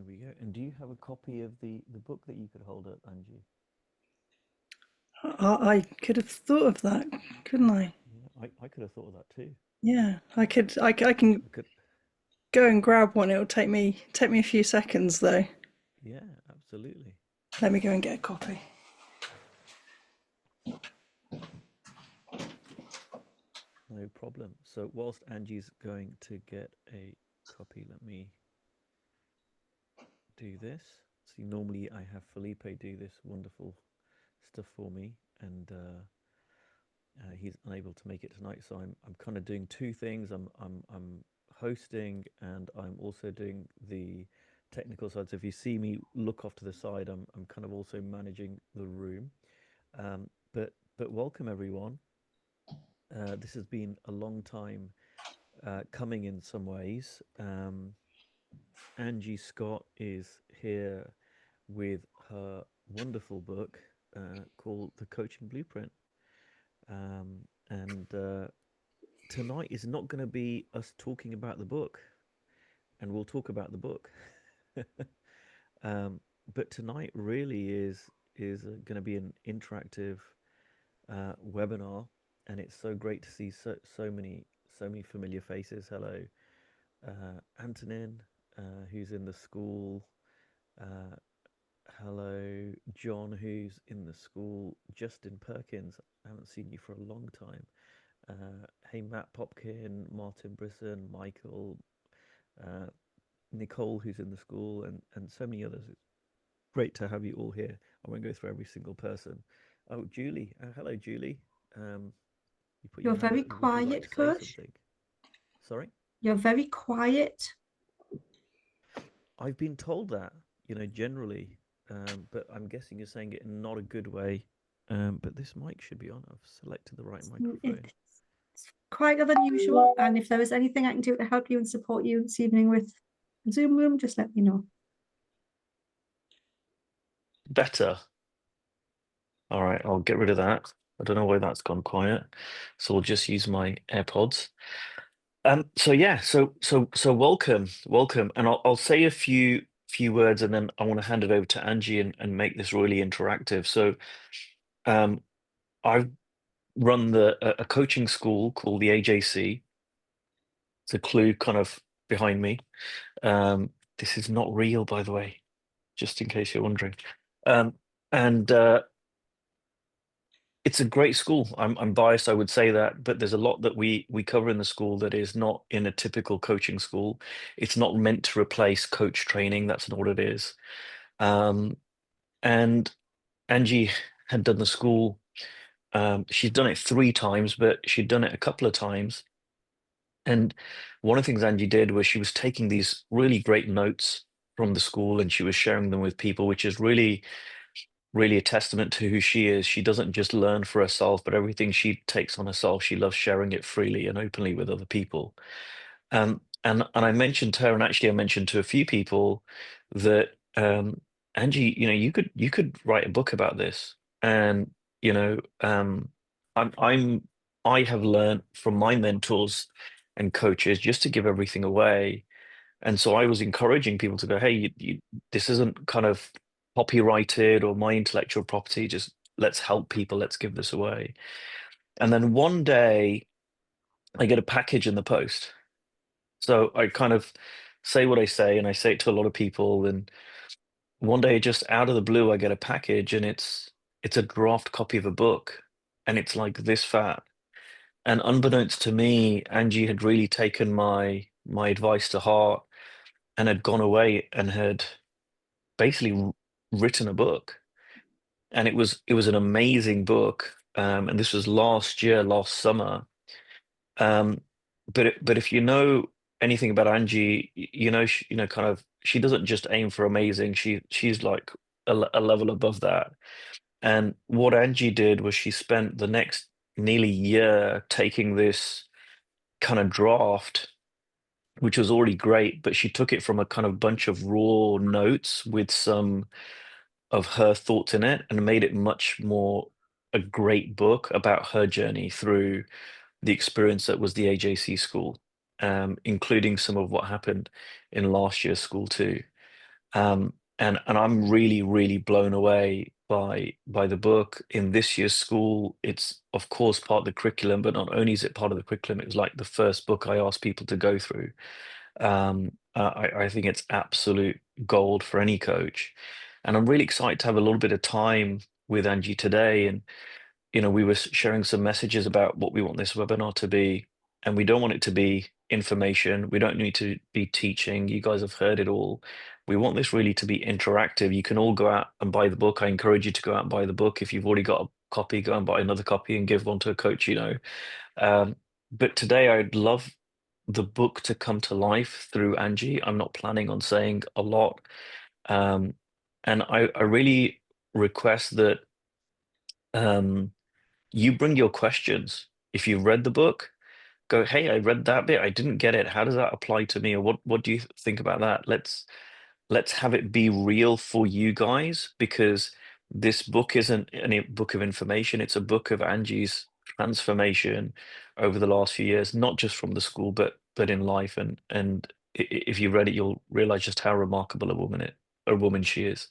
we go. And do you have a copy of the book that you could hold up, Angie? I could have thought of that, couldn't I? Yeah, I could have thought of that too. Yeah, I could. I can I could. go and grab one. It'll take me a few seconds though. Yeah, absolutely. Let me go and get a copy. No problem. So whilst Angie's going to get a copy, let me do this. See, normally I have Felipe do this wonderful stuff for me, and he's unable to make it tonight. So I'm kind of doing two things. I'm hosting, and I'm also doing the technical side. So if you see me look off to the side, I'm kind of also managing the room. But welcome everyone. This has been a long time coming in some ways. Angie Scott is here with her wonderful book called The Coaching Blueprint. And tonight is not going to be us talking about the book, and we'll talk about the book. um, but tonight really is going to be an interactive webinar, and it's so great to see so many familiar faces. Hello, Antonin, who's in the school. Uh, Hello, John, who's in the school. Justin Perkins, I haven't seen you for a long time. Hey, Matt Popkin, Martin Brisson, Michael, uh, Nicole, who's in the school, and so many others. It's great to have you all here. I won't go through every single person. Oh, Julie. Hello, Julie. You put your You're hand up. very Would you like to quiet, say Coach. something? Sorry? You're very quiet. I've been told that, generally, but I'm guessing you're saying it in not a good way. But this mic should be on. I've selected the right microphone. It's quieter than usual. And if there is anything I can do to help you and support you this evening with Zoom room, just let me know. Better. All right, I'll get rid of that. I don't know why that's gone quiet. So we'll just use my AirPods. So yeah, so welcome, and I'll say a few words, and then I want to hand it over to Angie and make this really interactive. So um, I've run a coaching school called the AJC. It's a clue kind of behind me. This is not real, by the way, just in case you're wondering. Um, and It's a great school. I'm biased, I would say that, but there's a lot that we cover in the school that is not in a typical coaching school. It's not meant to replace coach training. That's not what it is. Um, and Angie had done the school. She'd done it 3 times, but she'd done it a couple of times. And one of the things Angie did was she was taking these really great notes from the school and she was sharing them with people, which is really a testament to who she is. She doesn't just learn for herself, but everything she takes on herself, she loves sharing it freely and openly with other people. And I mentioned to her, and actually I mentioned to a few people that Angie, you could write a book about this. And you know, I'm I have learned from my mentors and coaches just to give everything away. And so I was encouraging people to go, hey, this isn't kind of copyrighted or my intellectual property. Just let's help people. Let's give this away. And then one day I get a package in the post. So I kind of say what I say, and I say it to a lot of people. And one day, just out of the blue, I get a package, and it's a draft copy of a book, and it's like this fat. And unbeknownst to me, Angie had really taken my advice to heart and had gone away and had basically written a book, and it was an amazing book. And this was last year, last summer. Um, but if you know anything about Angie, kind of she doesn't just aim for amazing. She's like a level above that. And what Angie did was she spent the next nearly year taking this kind of draft, which was already great, but she took it from a kind of bunch of raw notes with some of her thoughts in it and made it much more a great book about her journey through the experience that was the AJC school, including some of what happened in last year's school too. And I'm really, really blown away by the book. In this year's school, it's of course part of the curriculum, but not only is it part of the curriculum, it was like the first book I asked people to go through. I think it's absolute gold for any coach. And I'm really excited to have a little bit of time with Angie today. And we were sharing some messages about what we want this webinar to be, and we don't want it to be information. We don't need to be teaching. You guys have heard it all. We want this really to be interactive. You can all go out and buy the book. I encourage you to go out and buy the book. If you've already got a copy, go and buy another copy and give one to a coach, Um, but today I'd love the book to come to life through Angie. I'm not planning on saying a lot. Um, and I really request that um, you bring your questions. If you've read the book, go, hey, I read that bit. I didn't get it. How does that apply to me? Or what do you think about that? Let's have it be real for you guys, because this book isn't any book of information. It's a book of Angie's transformation over the last few years, not just from the school, but in life. And if you read it, you'll realize just how remarkable a woman she is.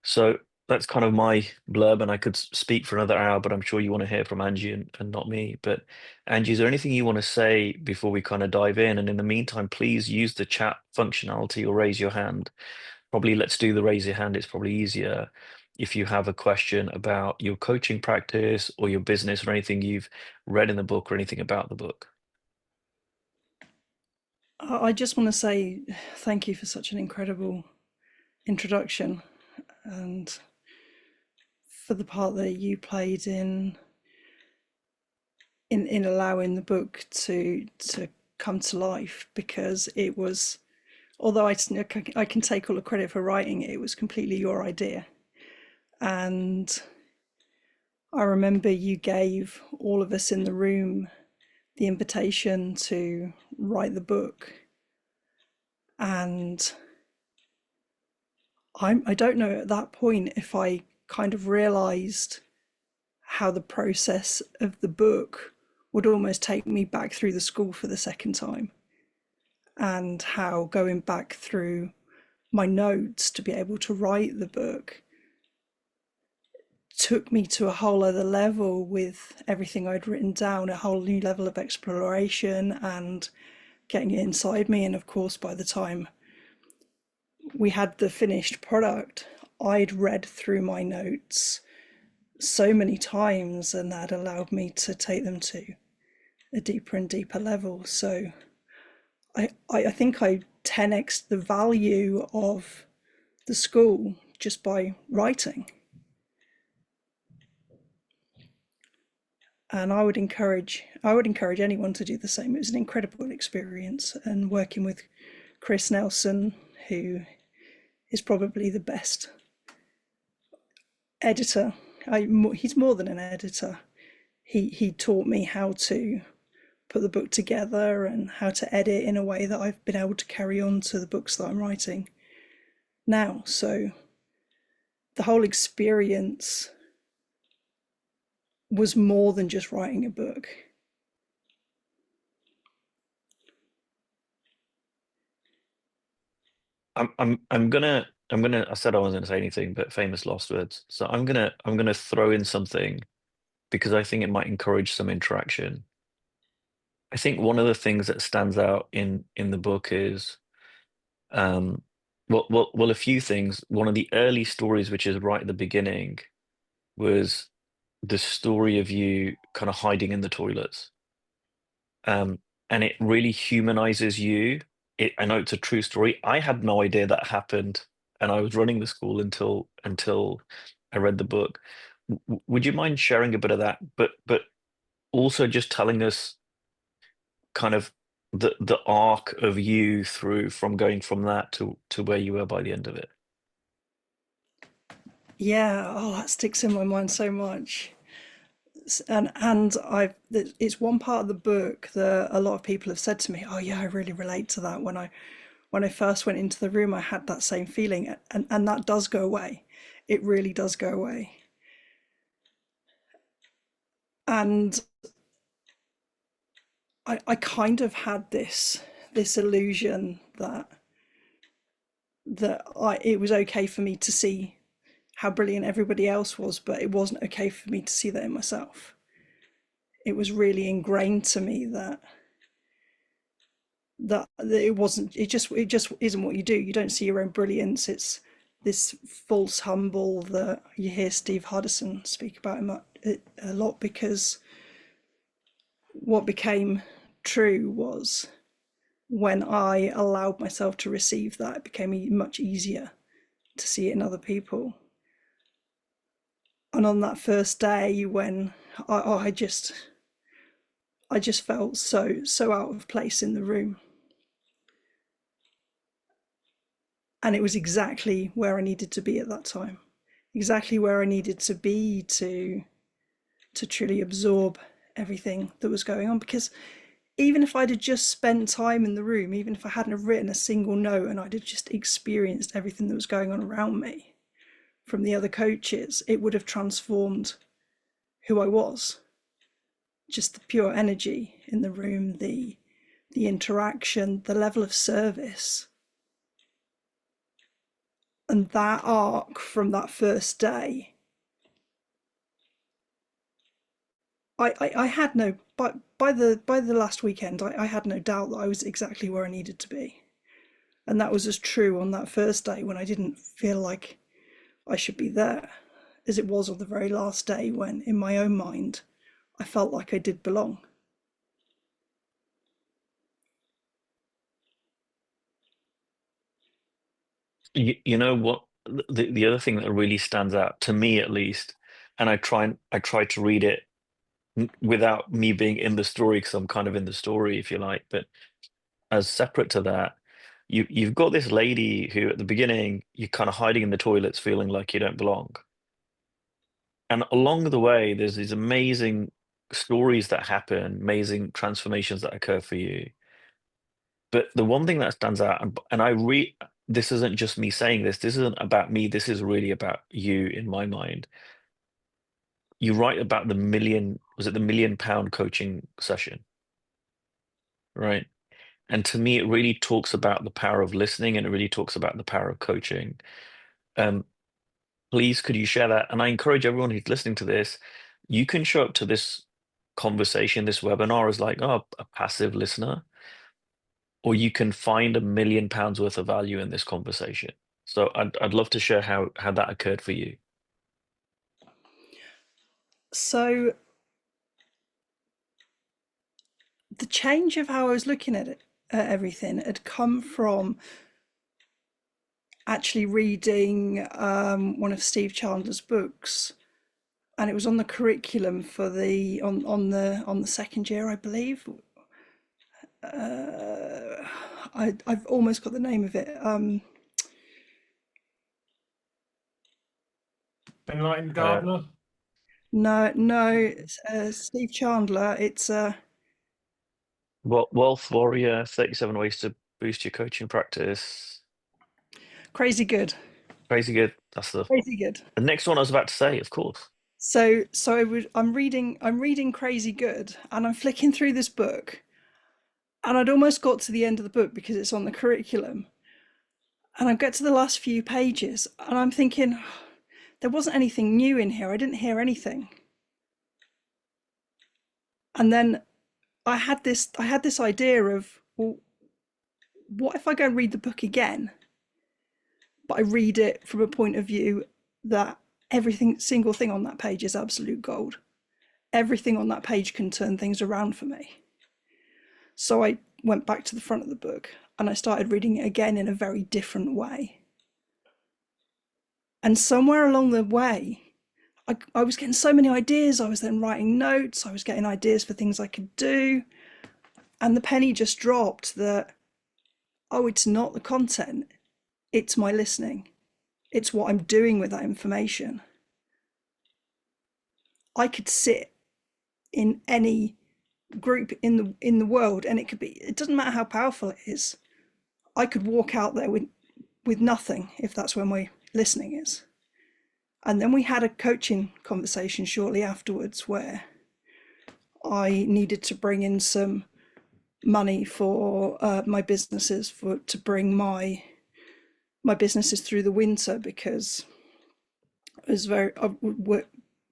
So that's kind of my blurb, and I could speak for another hour, but I'm sure you want to hear from Angie and not me. But Angie, is there anything you want to say before we kind of dive in? And in the meantime, please use the chat functionality or raise your hand. Probably let's do the raise your hand. It's probably easier if you have a question about your coaching practice or your business or anything you've read in the book or anything about the book. I just want to say thank you for such an incredible introduction, and for the part that you played in allowing the book to come to life, because it was, although I can take all the credit for writing it, it was completely your idea. And I remember you gave all of us in the room the invitation to write the book. And I don't know at that point if I kind of realized how the process of the book would almost take me back through the school for the second time, and how going back through my notes to be able to write the book took me to a whole other level with everything I'd written down, a whole new level of exploration and getting it inside me. And of course, by the time we had the finished product, I'd read through my notes so many times, and that allowed me to take them to a deeper and deeper level. So I think I 10x the value of the school just by writing. And I would encourage anyone to do the same. It was an incredible experience, and working with Chris Nelson, who is probably the best editor. He's more than an editor. He taught me how to put the book together and how to edit in a way that I've been able to carry on to the books that I'm writing now. So the whole experience was more than just writing a book. I'm gonna I said I wasn't gonna say anything, but famous last words. So I'm gonna throw in something because I think it might encourage some interaction. I think one of the things that stands out in the book is well, a few things. One of the early stories, which is right at the beginning, was the story of you kind of hiding in the toilets. And it really humanizes you. I know it's a true story. I had no idea that happened, and I was running the school until I read the book. Would you mind sharing a bit of that, but also just telling us kind of the arc of you through from going from that to where you were by the end of it? Yeah, oh, that sticks in my mind so much. And it's one part of the book that a lot of people have said to me, oh yeah, I really relate to that. When I first went into the room, I had that same feeling, and that does go away. It really does go away. And I kind of had this illusion that that it was okay for me to see how brilliant everybody else was, but it wasn't okay for me to see that in myself. It was really ingrained to me that it just isn't what you do. You don't see your own brilliance. It's this false humble that you hear Steve Hardison speak about a lot, because what became true was when I allowed myself to receive that, it became much easier to see it in other people. And on that first day, when I just felt so out of place in the room, and it was exactly where I needed to be at that time, exactly where I needed to be to truly absorb everything that was going on. Because even if I'd have just spent time in the room, even if I hadn't have written a single note and I'd have just experienced everything that was going on around me from the other coaches, it would have transformed who I was. Just the pure energy in the room, the interaction, the level of service. And that arc from that first day, I had no, but by the last weekend, I had no doubt that I was exactly where I needed to be. And that was as true on that first day when I didn't feel like I should be there, as it was on the very last day when, in my own mind, I felt like I did belong. You know what? The other thing that really stands out to me, at least, and I try to read it without me being in the story because I'm kind of in the story, if you like. But as separate to that, you've got this lady who, at the beginning, you're kind of hiding in the toilets, feeling like you don't belong, and along the way, there's these amazing stories that happen, amazing transformations that occur for you. But the one thing that stands out, and this isn't just me saying this, this isn't about me, this is really about you in my mind. You write about was it the £1 million coaching session, right? And to me, it really talks about the power of listening, and it really talks about the power of coaching. Um, Please, could you share that? And I encourage everyone who's listening to this, you can show up to this conversation, this webinar, as like, oh, a passive listener, or you can find £1 million worth of value in this conversation. So I'd love to share how that occurred for you. So the change of how I was looking at everything had come from actually reading one of Steve Chandler's books, and it was on the curriculum for the second year, I believe. I've almost got the name of it. Enlightened Uh, Gardener. No, no, Steve Chandler. It's Wealth Warrior, 37 Ways to Boost Your Coaching Practice. Crazy Good. Crazy good. That's Crazy Good. the next one I was about to say, of course. So I'm reading Crazy Good, and I'm flicking through this book, and I'd almost got to the end of the book because it's on the curriculum, and I get to the last few pages, and I'm thinking, there wasn't anything new in here. I didn't hear anything. And then I had this idea of, well, what if I go and read the book again, but I read it from a point of view that everything single thing on that page is absolute gold. Everything on that page can turn things around for me. So I went back to the front of the book and I started reading it again in a very different way. And somewhere along the way, I was getting so many ideas. I was then writing notes. I was getting ideas for things I could do. And the penny just dropped that, oh, it's not the content, it's my listening. It's what I'm doing with that information. I could sit in any group in the world, and it doesn't matter how powerful it is. I could walk out there with nothing if that's where my listening is. And then we had a coaching conversation shortly afterwards where I needed to bring in some money for my businesses to bring my my businesses through the winter, because it was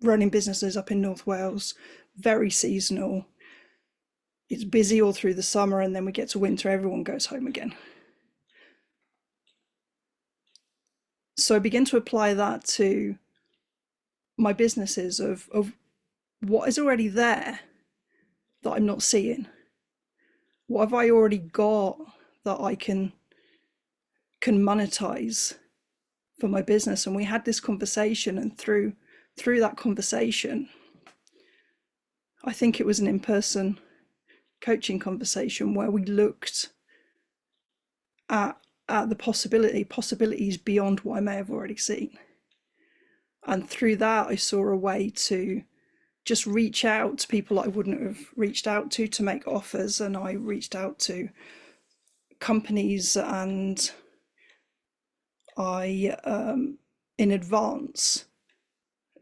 running businesses up in North Wales, very seasonal. It's busy all through the summer, and then we get to winter, everyone goes home again. So I begin to apply that to my businesses of what is already there that I'm not seeing. What have I already got that I can monetize for my business? And we had this conversation, and through that conversation, I think it was an in-person coaching conversation where we looked at the possibilities beyond what I may have already seen. And through that, I saw a way to just reach out to people I wouldn't have reached out to make offers. And I reached out to companies, and I, in advance,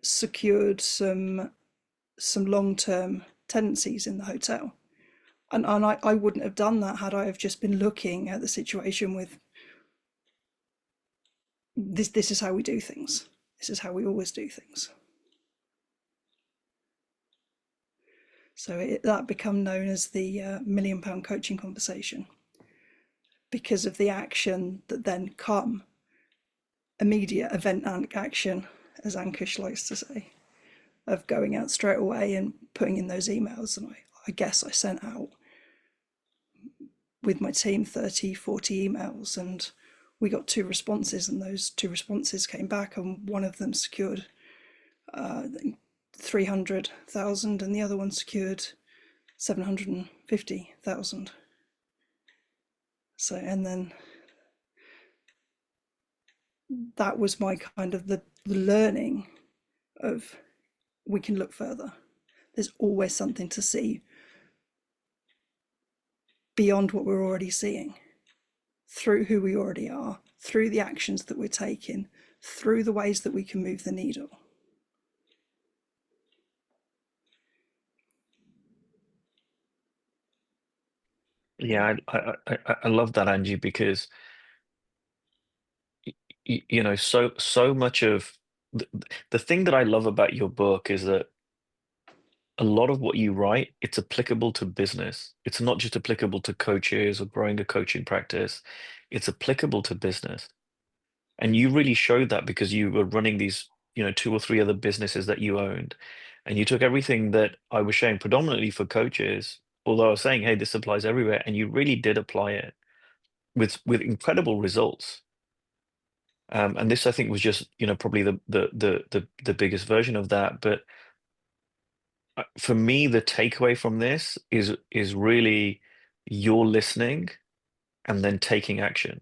secured some long-term tenancies in the hotel. And I wouldn't have done that had I have just been looking at the situation with this is how we do things. This is how we always do things. So that become known as the £1 million coaching conversation, because of the action that then come, immediate event action, as Ankush likes to say, of going out straight away and putting in those emails. And I guess I sent out with my team 30, 40 emails, and we got 2 responses, and those 2 responses came back, and one of them secured 300,000 and the other one secured 750,000. So, and then that was my kind of the learning of, we can look further. There's always something to see beyond what we're already seeing, through who we already are, through the actions that we're taking, through the ways that we can move the needle. Yeah, I love that, Angie, because you know, so much of the thing that I love about your book is that a lot of what you write, it's applicable to business. It's not just applicable to coaches or growing a coaching practice. It's applicable to business. And you really showed that because you were running these, you know, 2 or 3 other businesses that you owned. And you took everything that I was sharing predominantly for coaches, although I was saying, hey, this applies everywhere, and you really did apply it with incredible results. And this, I think, was just, you know, probably the biggest version of that. But for me, the takeaway from this is really you're listening and then taking action.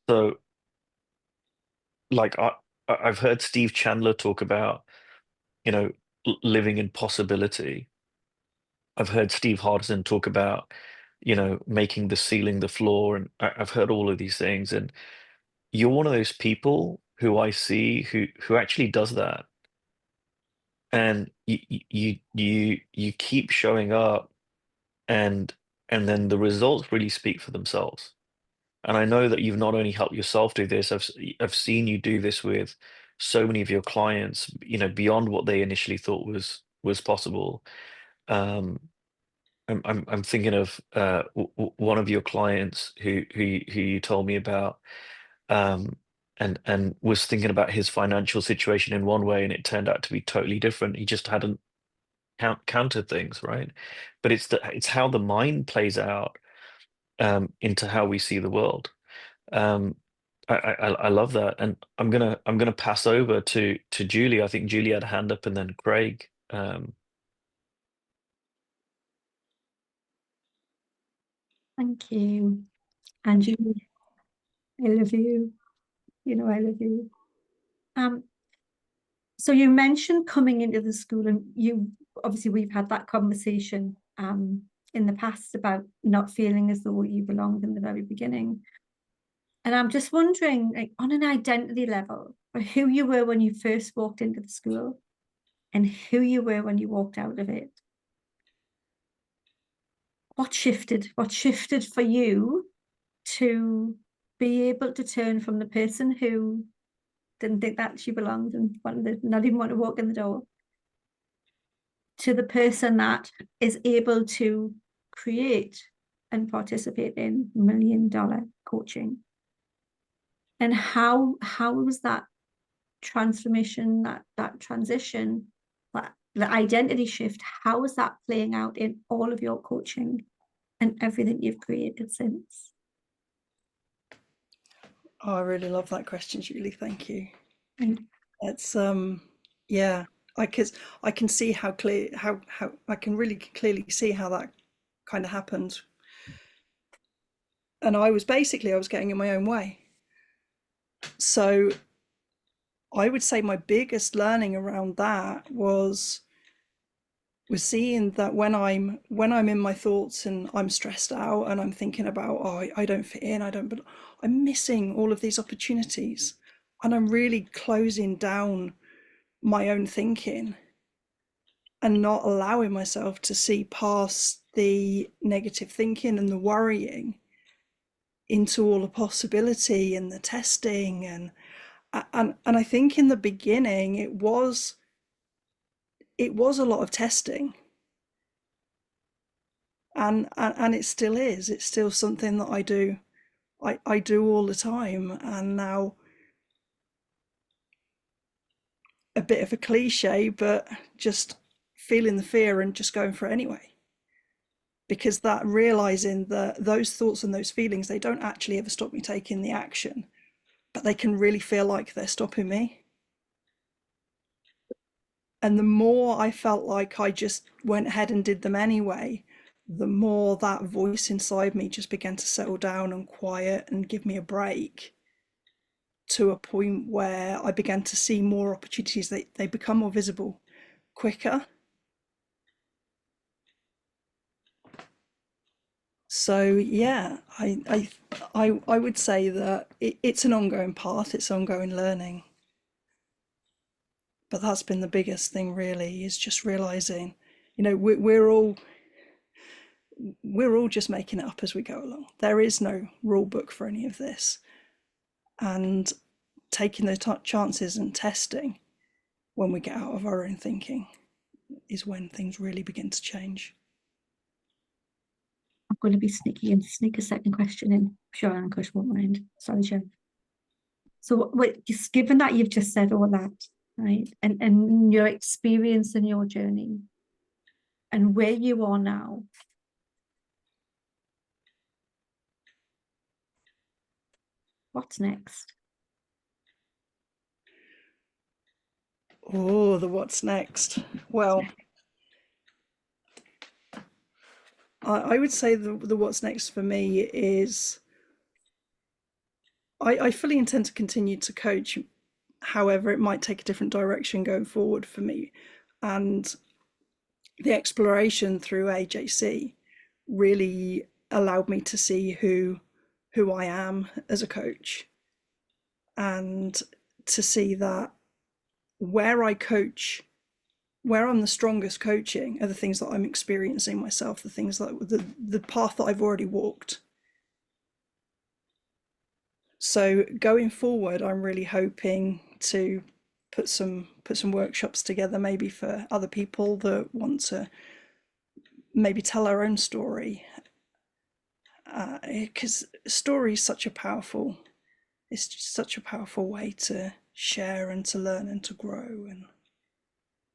So, like I've heard Steve Chandler talk about, you know, living in possibility. I've heard Steve Hardison talk about, you know, making the ceiling the floor, and I've heard all of these things. And you're one of those people who I see who actually does that, and you keep showing up, and then the results really speak for themselves. And I know that you've not only helped yourself do this, I've seen you do this with so many of your clients, you know, beyond what they initially thought was possible. Um, I'm thinking of one of your clients who you told me about, um, and was thinking about his financial situation in one way, and it turned out to be totally different. He just hadn't counted things, right? But it's how the mind plays out into how we see the world. Um, I love that, and I'm gonna pass over to Julie. I think Julie had a hand up, and then Craig. Thank you. Angie, I love you. You know I love you. Um, so you mentioned coming into the school, and you obviously we've had that conversation in the past about not feeling as though you belonged in the very beginning. And I'm just wondering, like, on an identity level, who you were when you first walked into the school and who you were when you walked out of it. What shifted? What shifted for you to be able to turn from the person who didn't think that she belonged and wanted to, not even want to walk in the door, to the person that is able to create and participate in $1 million coaching. And how was that transformation, that transition, that the identity shift, how is that playing out in all of your coaching and everything you've created since? Oh, I really love that question, Julie. Thank you. Mm. It's yeah, I can see how clear how I can really clearly see how that kind of happened. And I was getting in my own way. So I would say my biggest learning around that was seeing that when I'm in my thoughts and I'm stressed out and I'm thinking about, oh, I don't fit in, I don't, but I'm missing all of these opportunities, and I'm really closing down my own thinking and not allowing myself to see past the negative thinking and the worrying into all the possibility and the testing. And I think in the beginning it was a lot of testing, and it still is. It's still something that I do all the time. And now, a bit of a cliche, but just feeling the fear and just going for it anyway, because that realizing that those thoughts and those feelings, they don't actually ever stop me taking the action, but they can really feel like they're stopping me. And the more I felt like I just went ahead and did them anyway, the more that voice inside me just began to settle down and quiet and give me a break, to a point where I began to see more opportunities. They become more visible quicker. So yeah, I would say that it's an ongoing path, it's ongoing learning. But that's been the biggest thing, really, is just realizing, we're all just making it up as we go along. There is no rule book for any of this, and taking the chances and testing when we get out of our own thinking is when things really begin to change. I'm going to be sneaky and sneak a second question in. I'm sure Ankush won't mind. Sorry, Joe. So, just given that you've just said all that, right, and your experience and your journey, and where you are now, what's next? Oh, the what's next? Well, I would say the what's next for me is I fully intend to continue to coach. However, it might take a different direction going forward for me. And the exploration through AJC really allowed me to see who I am as a coach, and to see that where I coach, where I'm the strongest coaching, are the things that I'm experiencing myself, the things that the path that I've already walked. So going forward, I'm really hoping to put some workshops together, maybe for other people that want to maybe tell our own story, because story is such a powerful, it's just such a powerful way to share and to learn and to grow. And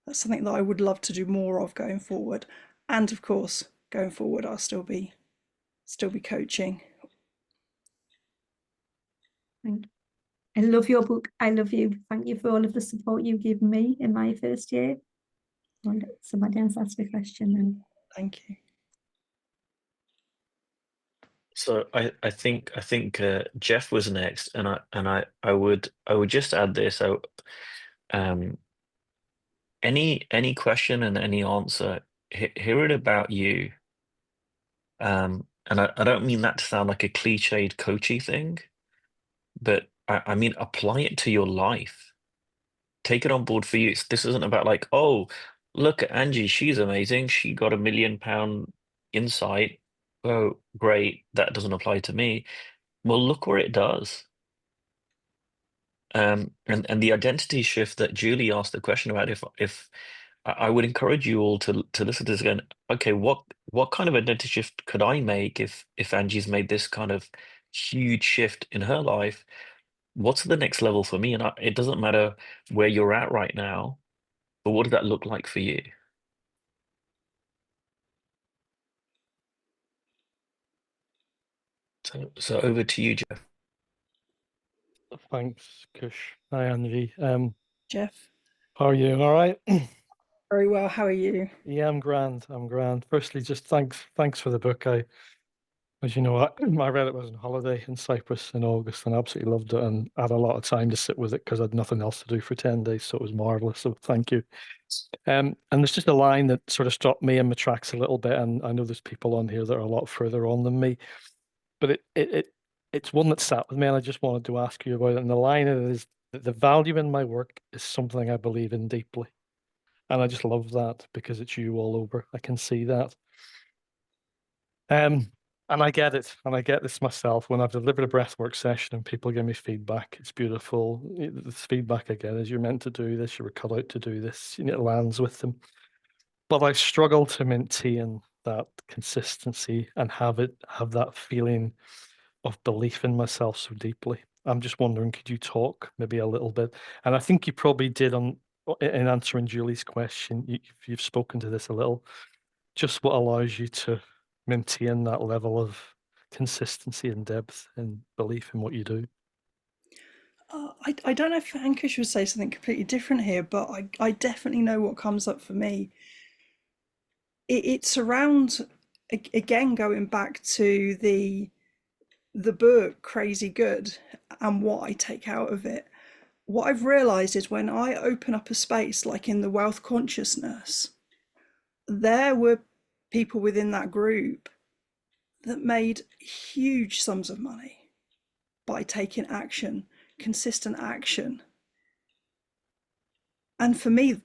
that's something that I would love to do more of going forward. And of course, going forward, I'll still be coaching. I love your book. I love you. Thank you for all of the support you've given me in my first year. Somebody else asked a question then. Thank you. So I think Jeff was next, and I would just add this. Um, any question and any answer, hear it about you. And I don't mean that to sound like a cliched coachy thing, but I mean apply it to your life. Take it on board for you. This isn't about like, oh, look at Angie, she's amazing. She got £1 million insight. Oh, great. That doesn't apply to me. Well, look where it does. And the identity shift that Julie asked the question about, if I would encourage you all to listen to this again. Okay, what kind of identity shift could I make if Angie's made this kind of huge shift in her life? What's the next level for me? And it doesn't matter where you're at right now, but what does that look like for you? So over to you, Jeff. Thanks, Kush. Hi, Angie. Jeff, How are you? All right? very well. How are you? Yeah, I'm grand. I'm grand. Firstly, just thanks for the book. As you know, I read it was on holiday in Cyprus in August and absolutely loved it and had a lot of time to sit with it because I had nothing else to do for 10 days. So it was marvelous. So thank you. And there's just a line that sort of stopped me in my tracks a little bit. And I know there's people on here that are a lot further on than me, but it's one that sat with me and I just wanted to ask you about it. And the line is that the value in my work is something I believe in deeply. And I just love that because it's you all over. I can see that. Um, and I get it, and I get this myself when I've delivered a breathwork session and people give me feedback. It's beautiful. The feedback I get is you're meant to do this, you were cut out to do this, and it lands with them. But I struggle to maintain that consistency and have that feeling of belief in myself so deeply. I'm just wondering, could you talk maybe a little bit? And I think you probably did on in answering Julie's question. You've spoken to this a little. Just what allows you to maintain that level of consistency and depth and belief in what you do. I don't know if Ankush would say something completely different here, but I definitely know what comes up for me. It's around, again, going back to the book Crazy Good and what I take out of it. What I've realized is when I open up a space like in the wealth consciousness, there were people within that group that made huge sums of money by taking action, consistent action. And for me,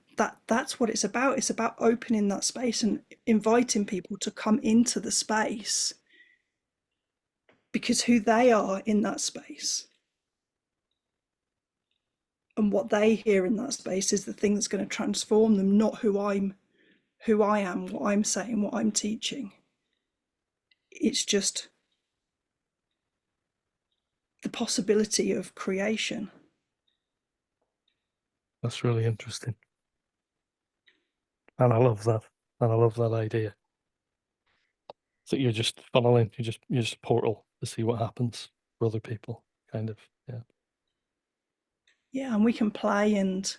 that's what it's about. It's about opening that space and inviting people to come into the space because who they are in that space and what they hear in that space is the thing that's going to transform them, not who I am, what I'm saying, what I'm teaching. It's just the possibility of creation. That's really interesting. And I love that. And I love that idea. That you're just funneling, you're just a portal to see what happens for other people, kind of. Yeah. Yeah, and we can play and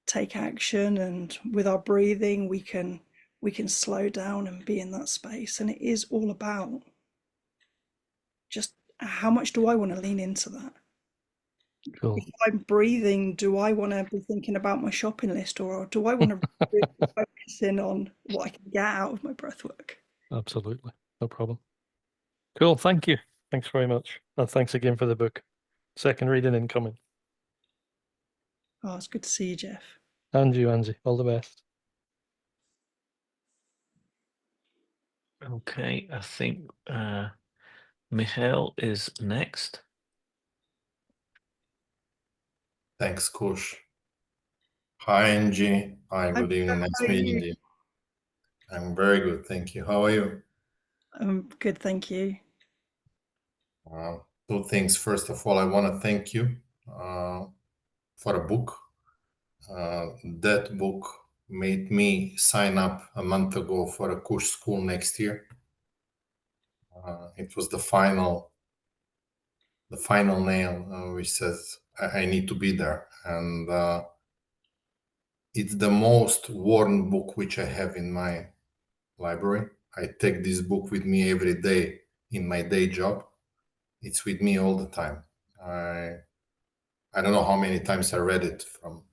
take action, and with our breathing we can slow down and be in that space, and it is all about just how much do I want to lean into that. Cool. If I'm breathing, do I want to be thinking about my shopping list, or do I want to really focus in on what I can get out of my breath work? Absolutely. No problem. Cool. Thank you. Thanks very much. And thanks again for the book. Second reading incoming. Oh, it's good to see you, Jeff. And you, Angie. All the best. Okay, I think Michael is next. Thanks, Kush. Hi, Angie. Hi, good evening. Nice How are meeting you? you. I'm very good, thank you. How are you? Good, thank you. Two things. First of all, I want to thank you for a book. That book made me sign up a month ago for a Kush school next year. It was the final nail, which says I need to be there, and it's the most worn book which I have in my library. I take this book with me every day in my day job. It's with me all the time. I don't know how many times I read it from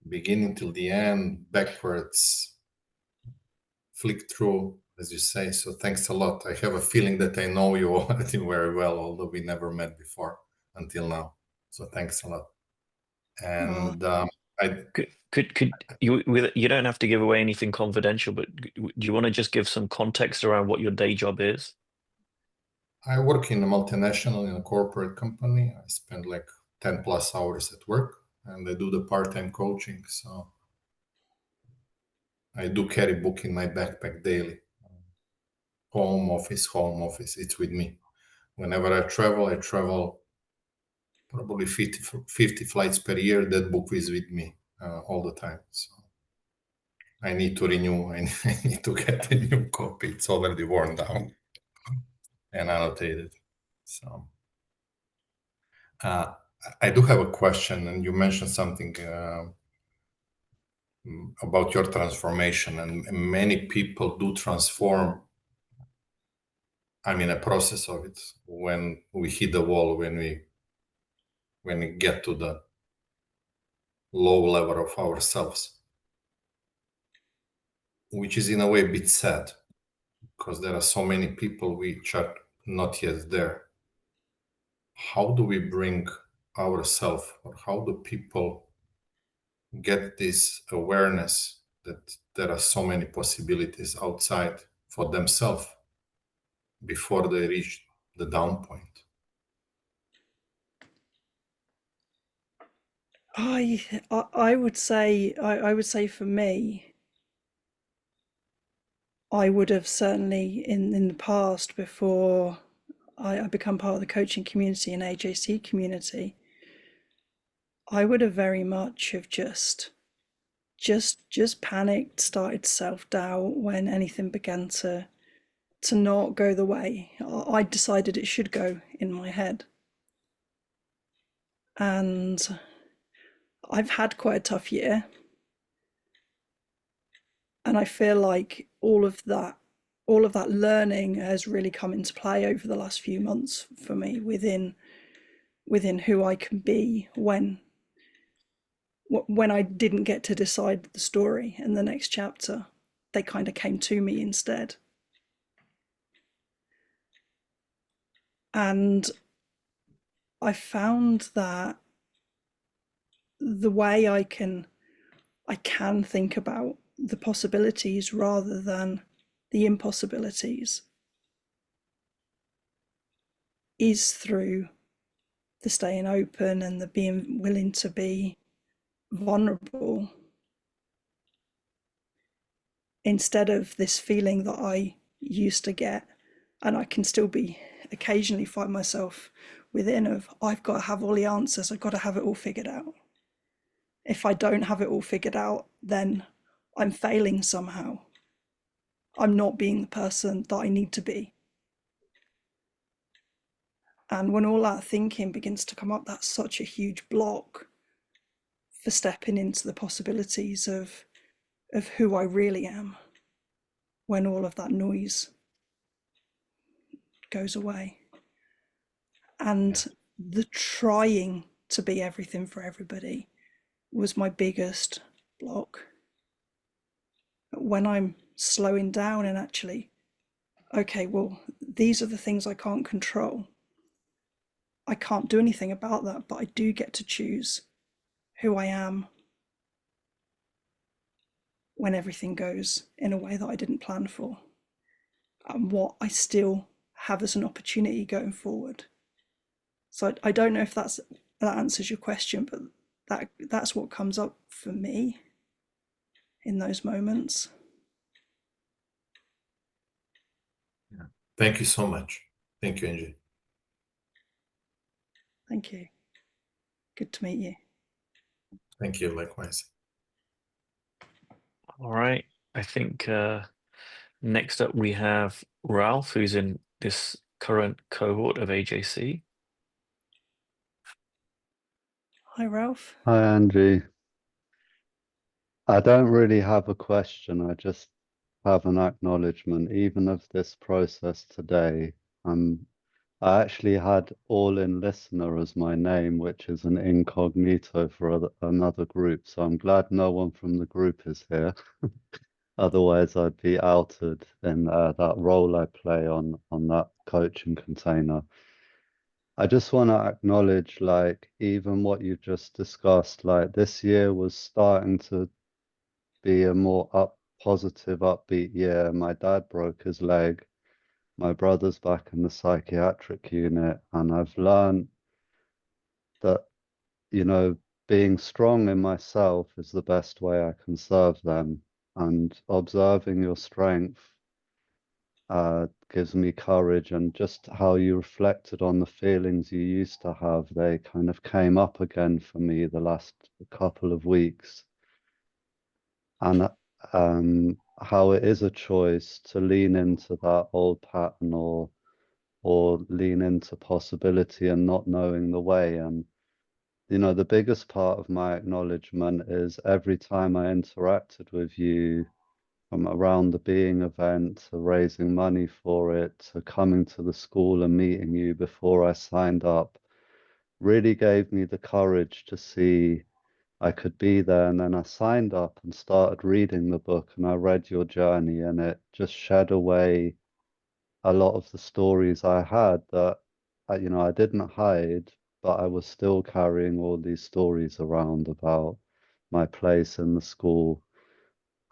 beginning till the end, backwards, flick through, as you say. So thanks a lot. I have a feeling that I know you already very well, although we never met before until now. So thanks a lot. Oh, And I Could you don't have to give away anything confidential, but do you want to just give some context around what your day job is? I work in a multinational in a corporate company. I spend like 10 plus hours at work, and I do the part-time coaching. So I do carry book in my backpack daily. Home office, it's with me. Whenever I travel probably 50 flights per year. That book is with me all the time. So I need to renew. I need to get a new copy. It's already worn down and annotated. So I do have a question, and you mentioned something about your transformation, and many people do transform. I'm in a process of it when we hit the wall, when we get to the low level of ourselves, which is in a way a bit sad because there are so many people which are not yet there. How do we bring ourselves, or how do people get this awareness that there are so many possibilities outside for themselves before they reach the down point? I would say I would say for me, I would have certainly in the past, before I become part of the coaching community and AJC community, I would have very much have just panicked, started self-doubt when anything began to not go the way I decided it should go in my head. And I've had quite a tough year. And I feel like all of that learning has really come into play over the last few months for me within who I can be when I didn't get to decide the story in the next chapter. They kind of came to me instead. And I found that the way I can think about the possibilities rather than the impossibilities is through the staying open and the being willing to be vulnerable, instead of this feeling that I used to get, and I can still be occasionally find myself within, of I've got to have all the answers, I've got to have it all figured out. If I don't have it all figured out, then I'm failing somehow. I'm not being the person that I need to be. And when all that thinking begins to come up, that's such a huge block for stepping into the possibilities of who I really am when all of that noise goes away. And the trying to be everything for everybody was my biggest block. When I'm slowing down and actually, okay, well, these are the things I can't control. I can't do anything about that, but I do get to choose who I am when everything goes in a way that I didn't plan for, and what I still have as an opportunity going forward. So I don't know if that answers your question, but that's what comes up for me in those moments. Yeah. Thank you so much. Thank you, Angie. Thank you. Good to meet you. Thank you, likewise. All right. I think next up we have Ralph, who's in this current cohort of AJC. Hi, Ralph. Hi, Angie. I don't really have a question. I just have an acknowledgement. Even of this process today, I actually had all in listener as my name, which is an incognito for another group. So I'm glad no one from the group is here. Otherwise, I'd be outed in that role I play on that coaching container. I just want to acknowledge, like, even what you just discussed, like, this year was starting to be a more positive, upbeat year. My dad broke his leg, My brother's back in the psychiatric unit, and I've learned that, you know, being strong in myself is the best way I can serve them. And observing your strength gives me courage. And just how you reflected on the feelings you used to have, they kind of came up again for me the last couple of weeks. And how it is a choice to lean into that old pattern or lean into possibility and not knowing the way. And you know, the biggest part of my acknowledgement is every time I interacted with you, from around the being event to raising money for it to coming to the school and meeting you before I signed up, really gave me the courage to see I could be there. And then I signed up and started reading the book, and I read your journey, and it just shed away a lot of the stories I had that you know, I didn't hide, but I was still carrying all these stories around about my place in the school.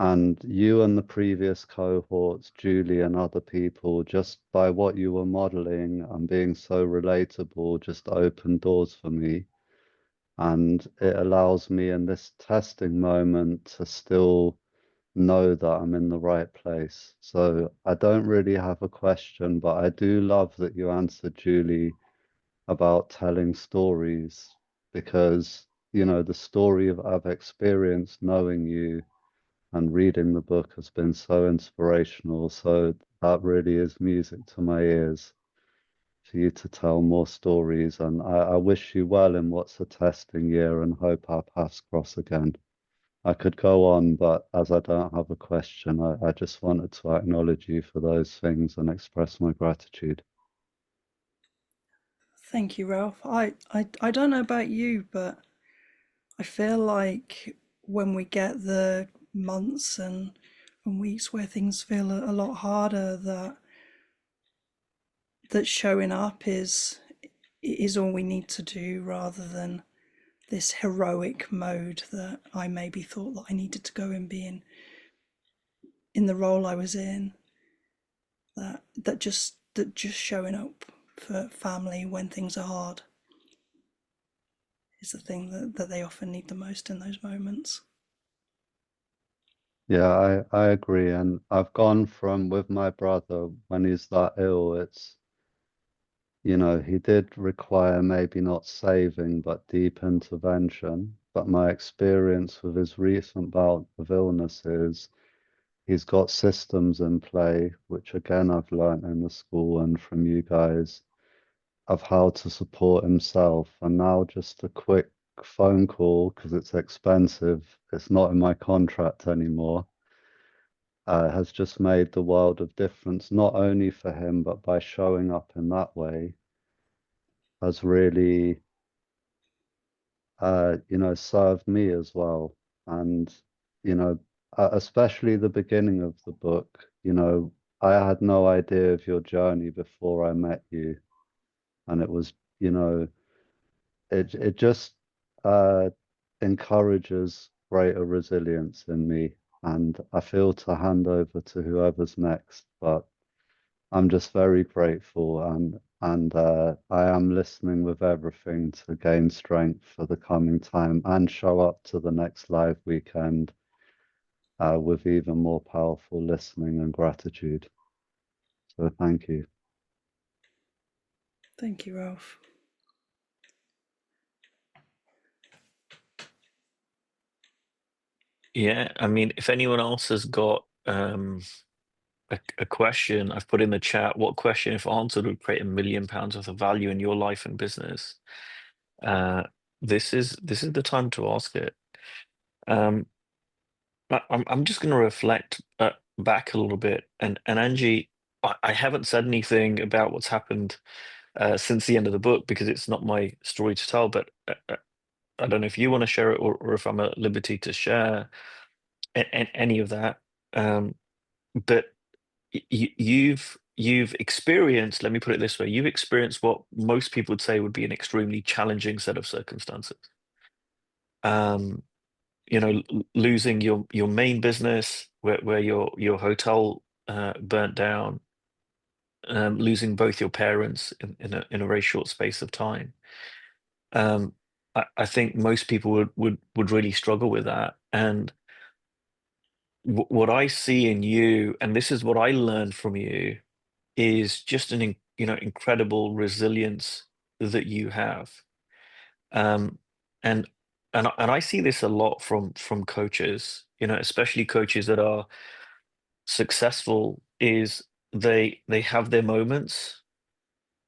And you and the previous cohorts, Julie and other people, just by what you were modeling and being so relatable, just opened doors for me. And it allows me in this testing moment to still know that I'm in the right place. So I don't really have a question, but I do love that you answered Julie about telling stories because, you know, the story of I've experienced knowing you and reading the book has been so inspirational. So that really is music to my ears for you to tell more stories. And I wish you well in what's a testing year and hope our paths cross again. I could go on, but as I don't have a question, I just wanted to acknowledge you for those things and express my gratitude. Thank you, Ralph. I don't know about you, but I feel like when we get the months and weeks where things feel a lot harder, that showing up is all we need to do rather than this heroic mode that I maybe thought that I needed to go and be in the role I was in. That just showing up for family when things are hard is the thing that they often need the most in those moments. Yeah, I agree. And I've gone from with my brother when he's that ill, it's, you know, he did require maybe not saving, but deep intervention. But my experience with his recent bout of illness is he's got systems in play, which again I've learned in the school and from you guys, of how to support himself. And now just a quick phone call, because it's expensive, it's not in my contract anymore, has just made the world of difference, not only for him, but by showing up in that way has really, you know, served me as well. And, you know, especially the beginning of the book, you know, I had no idea of your journey before I met you. And it was, you know, it just uh, encourages greater resilience in me. And I feel to hand over to whoever's next, but I'm just very grateful and I am listening with everything to gain strength for the coming time and show up to the next live weekend with even more powerful listening and gratitude. So thank you. Thank you, Ralph. Yeah, I mean, if anyone else has got a question, I've put in the chat, what question, if answered, would create £1 million worth of value in your life and business? Uh, this is the time to ask it. Um, I'm just going to reflect back a little bit, and Angie, I haven't said anything about what's happened since the end of the book because it's not my story to tell. But I don't know if you want to share it or if I'm at liberty to share any of that. But you've experienced, let me put it this way, you've experienced what most people would say would be an extremely challenging set of circumstances. Um, you know, losing your main business where your hotel burnt down, losing both your parents in a very short space of time. I think most people would really struggle with that. And what I see in you, and this is what I learned from you, is just incredible resilience that you have. Um, and and I see this a lot from coaches, especially coaches that are successful, is they have their moments,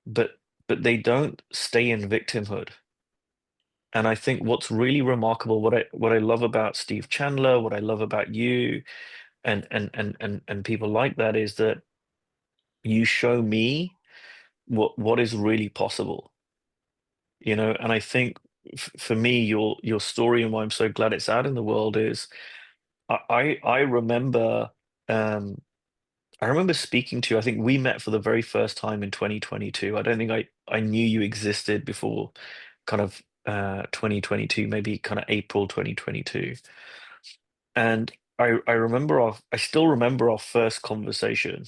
but they don't stay in victimhood. And I think what's really remarkable, what I love about Steve Chandler, what I love about you, and people like that, is that you show me what is really possible. And I think for me, your story, and why I'm so glad it's out in the world, is I remember I remember speaking to you. I think we met for the very first time in 2022. I don't think I knew you existed before kind of 2022, maybe kind of April 2022. And I still remember our first conversation,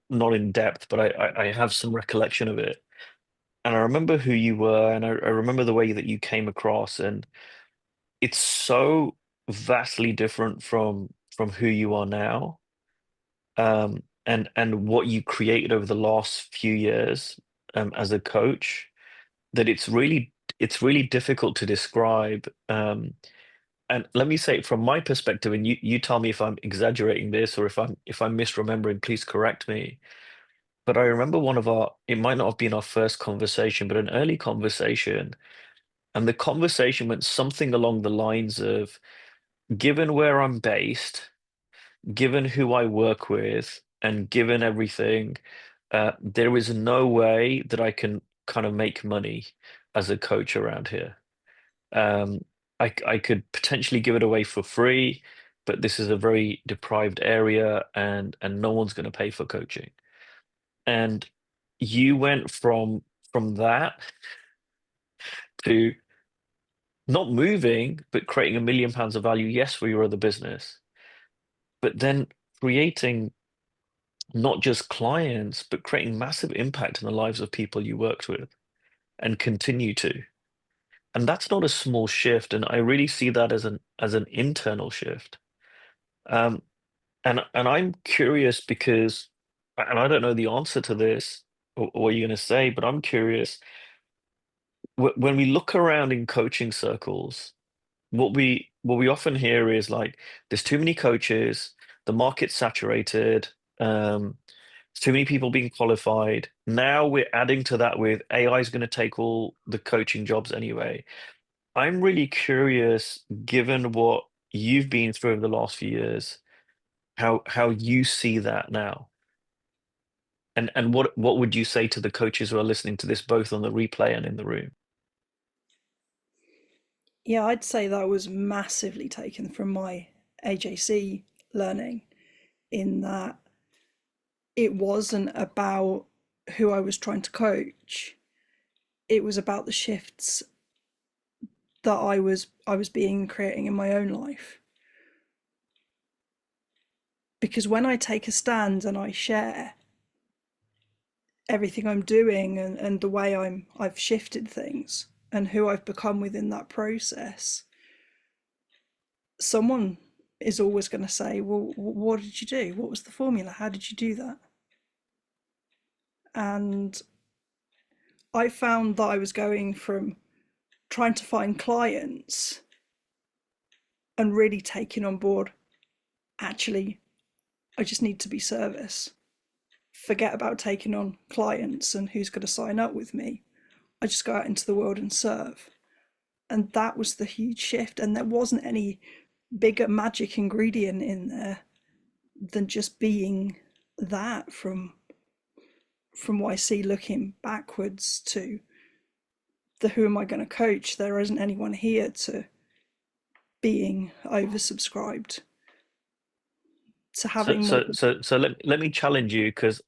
not in depth, but I have some recollection of it. And I remember who you were, and I remember the way that you came across, and it's so vastly different from who you are now, and what you created over the last few years, as a coach, that it's really difficult to describe. And let me say, from my perspective, and you tell me if I'm exaggerating this, or if I'm misremembering, please correct me. But I remember it might not have been our first conversation, but an early conversation. And the conversation went something along the lines of, given where I'm based, given who I work with, and given everything, there is no way that I can kind of make money as a coach around here. Um, I could potentially give it away for free, but this is a very deprived area, and no one's going to pay for coaching. And you went from that to not moving, but creating £1 million of value, yes, for your other business, but then creating not just clients, but creating massive impact in the lives of people you worked with and continue to. And that's not a small shift. And I really see that as an internal shift. Um, and I'm curious because, and I don't know the answer to this, or what you're going to say, but I'm curious. When we look around in coaching circles, what we often hear is like, there's too many coaches, the market's saturated, um, there's too many people being qualified. Now we're adding to that with AI is going to take all the coaching jobs anyway. I'm really curious, given what you've been through over the last few years, how you see that now. And what would you say to the coaches who are listening to this, both on the replay and in the room? Yeah, I'd say that was massively taken from my AJC learning, in that it wasn't about who I was trying to coach. It was about the shifts that I was being creating in my own life. Because when I take a stand and I share everything I'm doing, and the way I've shifted things and who I've become within that process, someone is always going to say, well, what did you do? What was the formula? How did you do that? And I found that I was going from trying to find clients and really taking on board, actually, I just need to be service. Forget about taking on clients and who's going to sign up with me. I just go out into the world and serve. And that was the huge shift. And there wasn't any bigger magic ingredient in there than just being that, from YC looking backwards to the who am I going to coach? There isn't anyone here, to being oversubscribed, to having more. So let me challenge you, because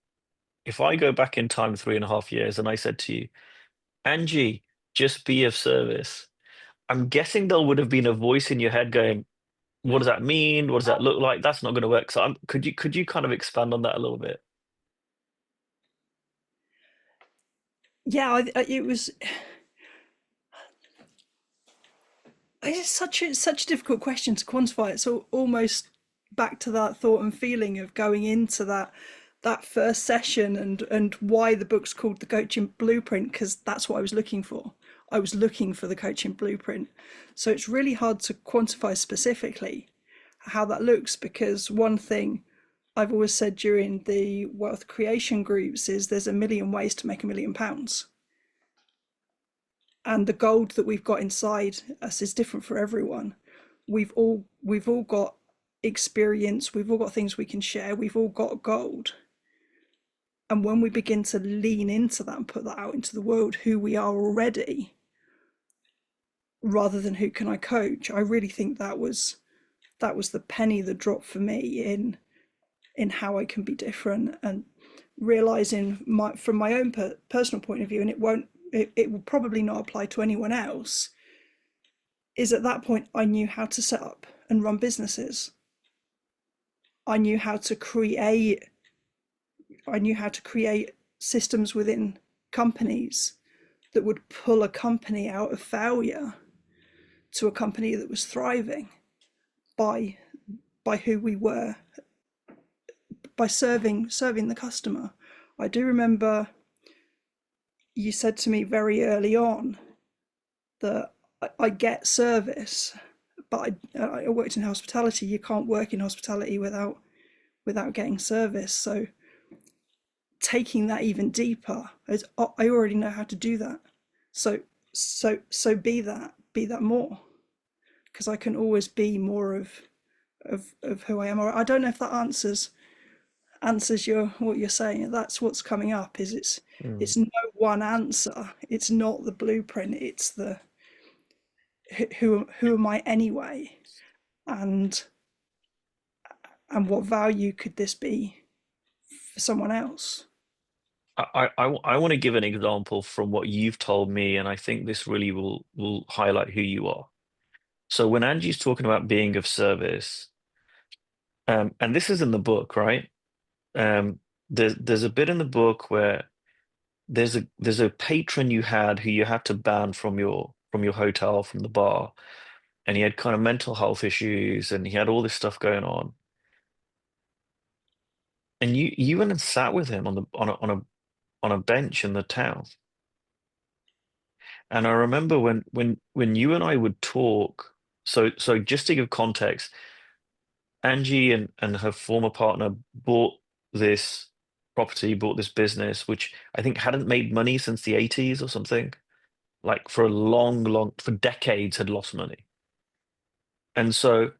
if I go back in time 3.5 years and I said to you, Angie, just be of service, I'm guessing there would have been a voice in your head going, what does that mean? What does that look like? That's not going to work. So could you kind of expand on that a little bit? yeah, it was. It's such a difficult question to quantify. It's almost back to that thought and feeling of going into that first session, and why the book's called The Coaching Blueprint, because that's what I was looking for. I was looking for the coaching blueprint. So it's really hard to quantify specifically how that looks, because one thing I've always said during the wealth creation groups is there's a million ways to make £1 million. And the gold that we've got inside us is different for everyone. We've all got experience, we've all got things we can share, we've all got gold. And when we begin to lean into that and put that out into the world, who we are already, rather than who can I coach, I really think that was the penny that dropped for me in how I can be different, and realizing from my own personal point of view, and it will probably not apply to anyone else, is at that point I knew how to set up and run businesses. I knew how to create systems within companies that would pull a company out of failure to a company that was thriving by who we were, by serving the customer. I do remember you said to me very early on that I get service, but I worked in hospitality. You can't work in hospitality without getting service. So taking that even deeper is, I already know how to do that. So be that more, because I can always be more of who I am. Or I don't know if that answers what you're saying. That's what's coming up. Is it's no one answer. It's not the blueprint. It's the who am I anyway, and what value could this be for someone else? I want to give an example from what you've told me, and I think this really will highlight who you are. So when Angie's talking about being of service, and this is in the book, right? There's a bit in the book where there's a patron you had who you had to ban from your hotel, from the bar, and he had kind of mental health issues, and he had all this stuff going on. And you went and sat with him on a bench in the town. And I remember when you and I would talk, so just to give context, Angie and her former partner bought this property, bought this business, which I think hadn't made money since the 80s or something. Like for a for decades had lost money. And so,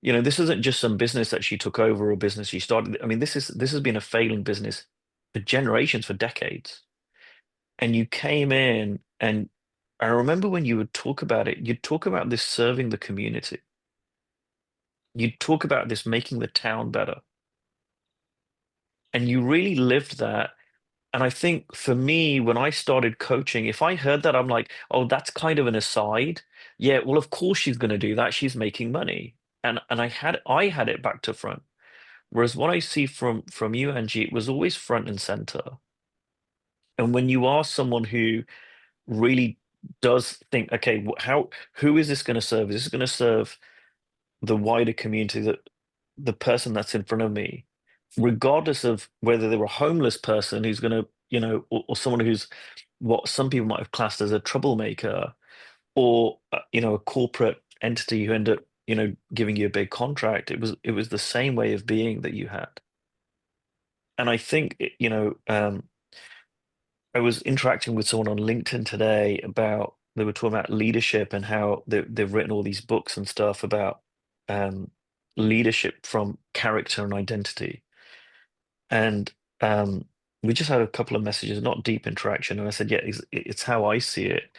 this isn't just some business that she took over or business she started. I mean, this has been a failing business for generations, for decades. And you came in, and I remember when you would talk about it, you'd talk about this serving the community. You'd talk about this making the town better. And you really lived that. And I think for me, when I started coaching, if I heard that, I'm like, oh, that's kind of an aside. Yeah, well, of course she's going to do that. She's making money. And I had it back to front. Whereas what I see from you, Angie, it was always front and center. And when you are someone who really does think, okay, who is this going to serve? Is this going to serve the wider community, that the person that's in front of me, regardless of whether they're a homeless person who's going to, or someone who's what some people might have classed as a troublemaker, or a corporate entity who end up, giving you a big contract. It was the same way of being that you had. And I think, I was interacting with someone on LinkedIn today about, they were talking about leadership and how they've written all these books and stuff about um, leadership from character and identity. And we just had a couple of messages, not deep interaction. And I said, yeah, it's how I see it.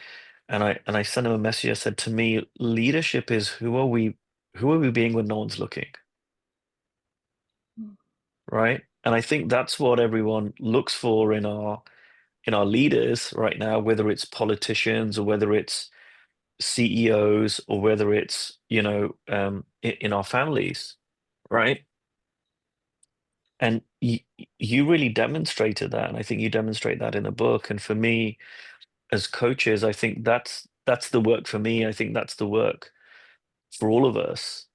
And I sent him a message. I said, to me, leadership is who are we being when no one's looking, right? And I think that's what everyone looks for in our leaders right now, whether it's politicians or whether it's CEOs or whether it's in our families, right? And you really demonstrated that, and I think you demonstrate that in the book. And for me, as coaches, I think that's the work for me. I think that's the work for all of us,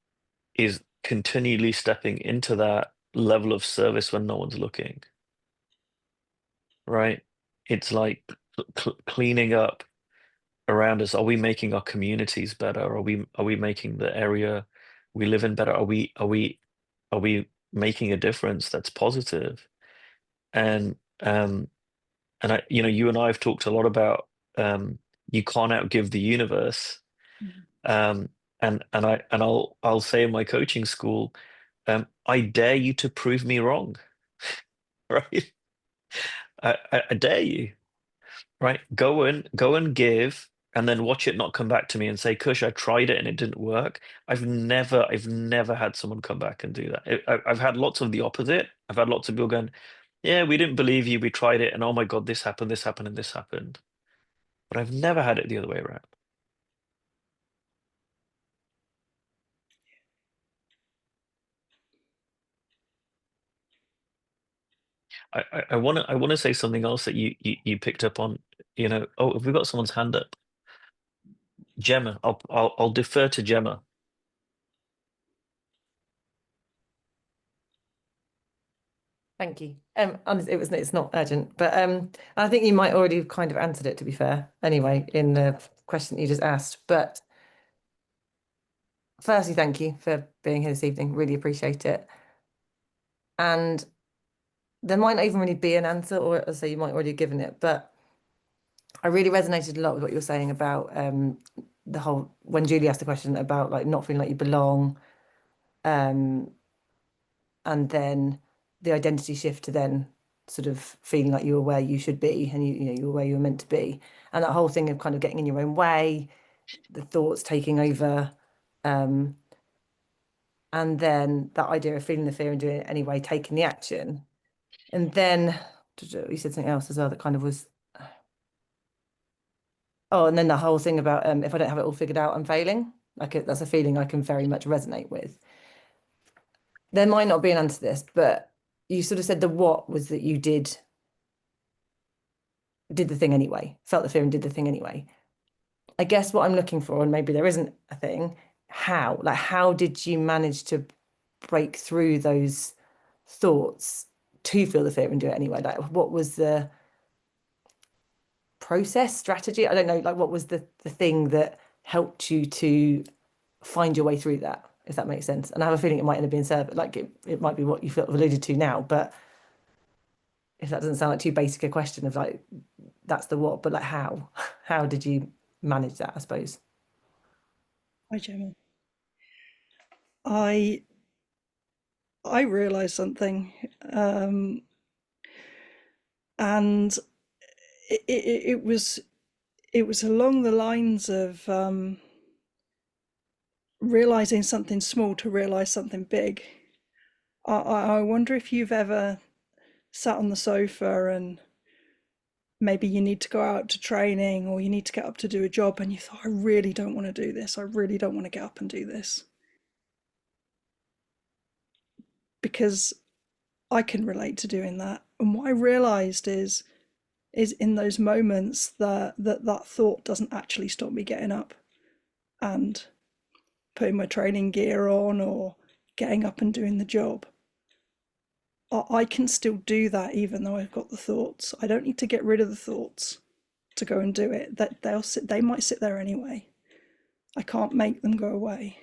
is continually stepping into that level of service when no one's looking, right? It's like cleaning up around us. Are we making our communities better? Are we making the area we live in better? Are we making a difference that's positive? And you and I have talked a lot about, you can't outgive the universe. Um, and I'll say in my coaching school, I dare you to prove me wrong, right? I dare you, right? Go and give, and then watch it not come back to me and say, "Kush, I tried it and it didn't work." I've never had someone come back and do that. I've had lots of the opposite. I've had lots of people going, "Yeah, we didn't believe you. We tried it, and oh my God, this happened, and this happened." But I've never had it the other way around. I want to say something else that you picked up on. Oh, have we got someone's hand up? Gemma, I'll defer to Gemma. Thank you. Honestly, it's not urgent, but I think you might already have kind of answered it, to be fair, anyway, in the question that you just asked. But firstly, thank you for being here this evening. Really appreciate it. And there might not even really be an answer, or as I say, you might already have given it, but I really resonated a lot with what you were saying about the whole, when Julie asked the question about like not feeling like you belong, and then the identity shift to then sort of feeling like you were where you should be, and you were where you were meant to be, and that whole thing of kind of getting in your own way, the thoughts taking over, and then that idea of feeling the fear and doing it anyway, taking the action. And then you said something else as well that kind of was, oh, and then the whole thing about if I don't have it all figured out, I'm failing. Like that's a feeling I can very much resonate with. There might not be an answer to this, but you sort of said the what was that you did the thing anyway, felt the fear and did the thing anyway. I guess what I'm looking for, and maybe there isn't a thing, how did you manage to break through those thoughts to feel the fear and do it anyway? Like what was the process, strategy? I don't know, like what was the thing that helped you to find your way through that, if that makes sense? And I have a feeling it might end up being service, like it might be what you feel alluded to now, but if that doesn't sound like too basic a question of like that's the what, but like how did you manage that, I suppose? Hi, Gemma. I realized something, and it was along the lines of realizing something small to realize something big. I wonder if you've ever sat on the sofa and maybe you need to go out to training or you need to get up to do a job and you thought, I really don't want to do this. I really don't want to get up and do this. Because I can relate to doing that. And what I realized is in those moments that thought doesn't actually stop me getting up and putting my training gear on or getting up and doing the job. I can still do that even though I've got the thoughts. I don't need to get rid of the thoughts to go and do it. That they might sit there anyway. I can't make them go away.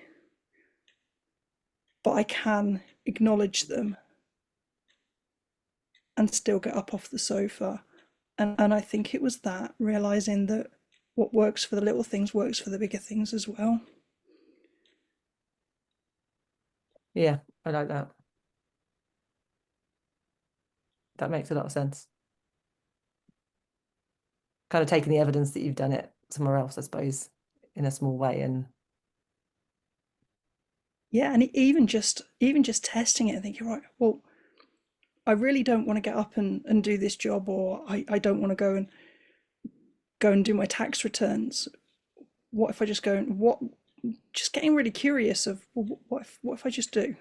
But I can acknowledge them and still get up off the sofa. And I think it was that, realizing that what works for the little things works for the bigger things as well. Yeah, I like that. That makes a lot of sense. Kind of taking the evidence that you've done it somewhere else, I suppose, in a small way. And yeah, and even just testing it and thinking, right, well, I really don't want to get up and do this job, or I don't want to go and do my tax returns. What if I just go and just getting really curious of, well, what if I just do?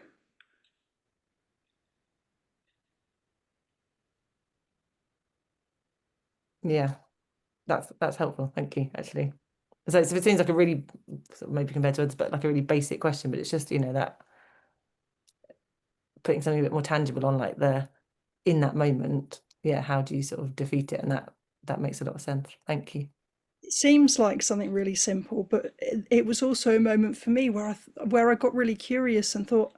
Yeah, that's helpful. Thank you, actually. So it seems like a really, sort of maybe compared to others, but like a really basic question, but it's just, you know, that putting something a bit more tangible on like in that moment, yeah, how do you sort of defeat it? And that makes a lot of sense. Thank you. It seems like something really simple, but it was also a moment for me where I got really curious and thought,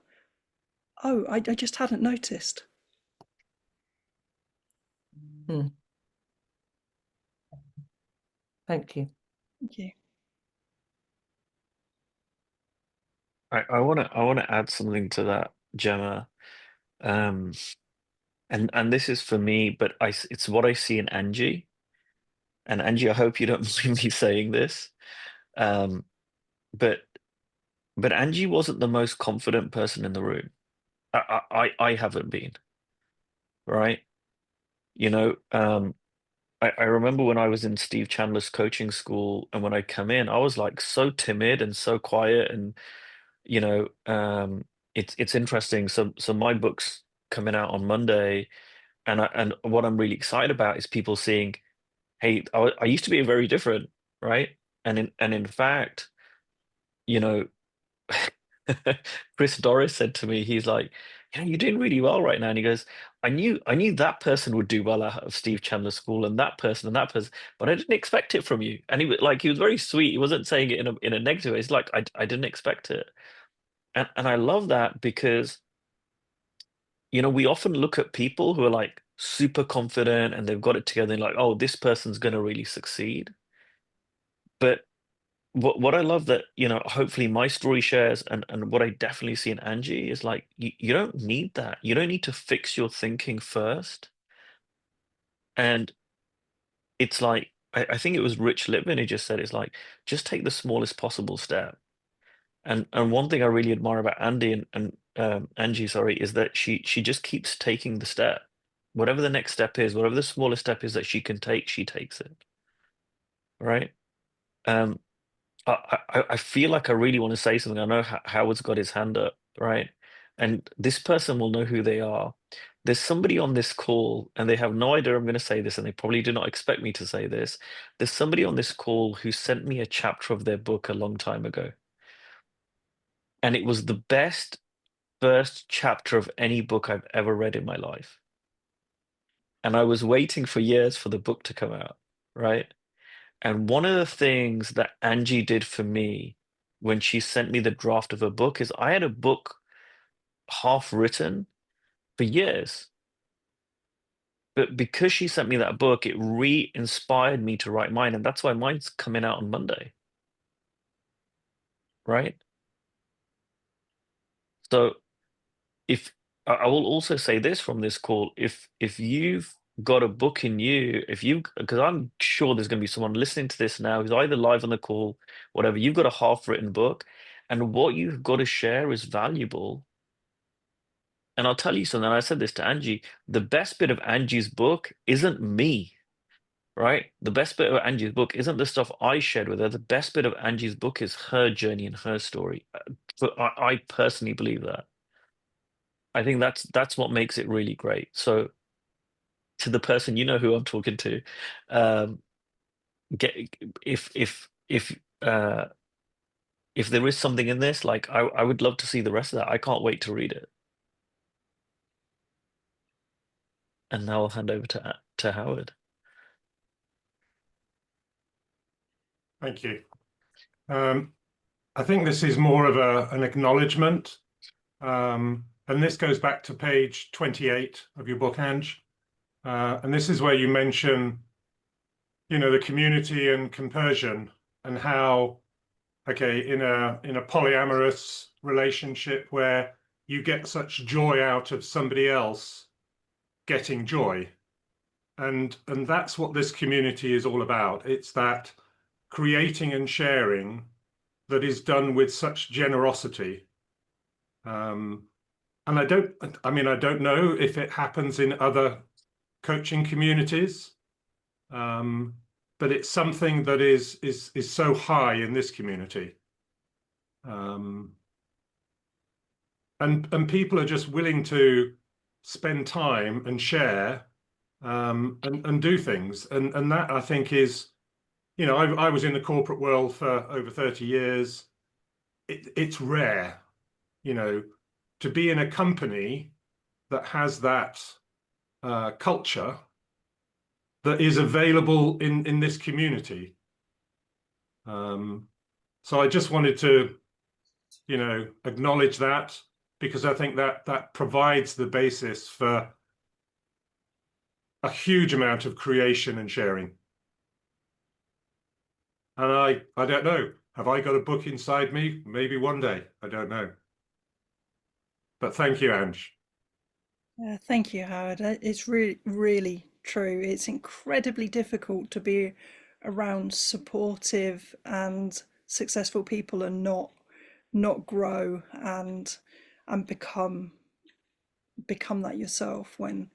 oh, I just hadn't noticed. Thank you. Thank you. I want to add something to that, Gemma. And this is for me, but it's what I see in Angie. And Angie, I hope you don't mind me saying this. Um, but Angie wasn't the most confident person in the room. I haven't been, right? You know, I remember when I was in Steve Chandler's coaching school, and when I come in, I was like so timid and so quiet, and you know, it's interesting. So my book's coming out on Monday, and what I'm really excited about is people seeing, hey, I used to be very different, right? And in fact, you know, Chris Dorris said to me, he's like, you're doing really well right now. And he goes, I knew that person would do well out of Steve Chandler School, and that person, but I didn't expect it from you. And he was very sweet. He wasn't saying it in a negative way. He's like, I didn't expect it. And I love that because, we often look at people who are like super confident and they've got it together and like, oh, this person's gonna really succeed. But what I love that, hopefully my story shares, and what I definitely see in Angie is like you don't need that. You don't need to fix your thinking first. And it's like I think it was Rich Litvin who just said it's like just take the smallest possible step. And one thing I really admire about Andy and Angie, sorry, is that she just keeps taking the step. Whatever the next step is, whatever the smallest step is that she can take, she takes it. Right? Um, I feel like I really want to say something. I know Howard's got his hand up, right? And this person will know who they are. There's somebody on this call, and they have no idea I'm going to say this, and they probably do not expect me to say this. There's somebody on this call who sent me a chapter of their book a long time ago. And it was the best first chapter of any book I've ever read in my life. And I was waiting for years for the book to come out, right? And one of the things that Angie did for me when she sent me the draft of her book is I had a book half written for years. But because she sent me that book, it re-inspired me to write mine. And that's why mine's coming out on Monday, right? So if I will also say this from this call, if you've got a book in you, because I'm sure there's going to be someone listening to this now who's either live on the call, whatever, you've got a half-written book, and what you've got to share is valuable. And I'll tell you something, I said this to Angie, the best bit of Angie's book isn't me, right? The best bit of Angie's book isn't the stuff I shared with her. The best bit of Angie's book is her journey and her story. I personally believe that. I think that's what makes it really great. So to the person, who I'm talking to, um, get uh, if there is something in this, like I would love to see the rest of that. I can't wait to read it. And now I'll hand over to Howard. Thank you. I think this is more of an acknowledgement, and this goes back to page 28 of your book, Ange. And this is where you mention, the community and compersion, and how, okay, in a polyamorous relationship where you get such joy out of somebody else getting joy, and that's what this community is all about. It's that creating and sharing that is done with such generosity. And I don't know if it happens in other coaching communities, but it's something that is so high in this community. And people are just willing to spend time and share and do things. And that, I think, is, I was in the corporate world for over 30 years. It's rare, to be in a company that has that culture that is available in this community. So I just wanted to, acknowledge that, because I think that provides the basis for a huge amount of creation and sharing. And I don't know, have I got a book inside me? Maybe one day, I don't know. But thank you, Ange. Thank you, Howard. It's really, really true. It's incredibly difficult to be around supportive and successful people and not grow and become that yourself when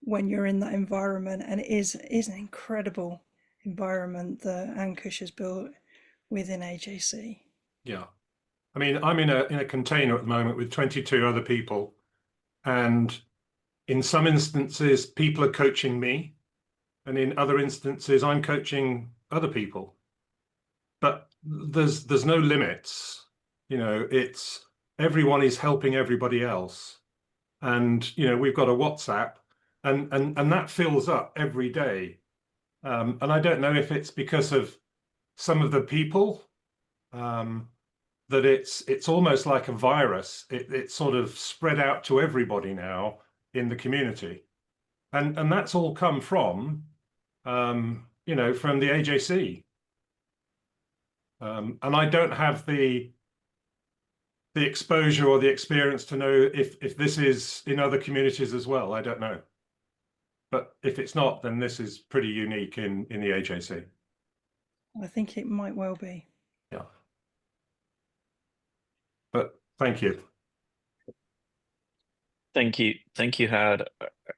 you're in that environment. And it is an incredible environment that Ankush has built within AJC. Yeah. I mean, I'm in a container at the moment with 22 other people, and in some instances, people are coaching me, and in other instances, I'm coaching other people. But there's no limits. It's everyone is helping everybody else, and we've got a WhatsApp, and that fills up every day. And I don't know if it's because of some of the people. That it's almost like a virus. It's sort of spread out to everybody now in the community, and that's all come from from the AJC. And I don't have the exposure or the experience to know if this is in other communities as well. I don't know, but if it's not, then this is pretty unique in the AJC. I think it might well be. Yeah. But thank you. Thank you, Howard.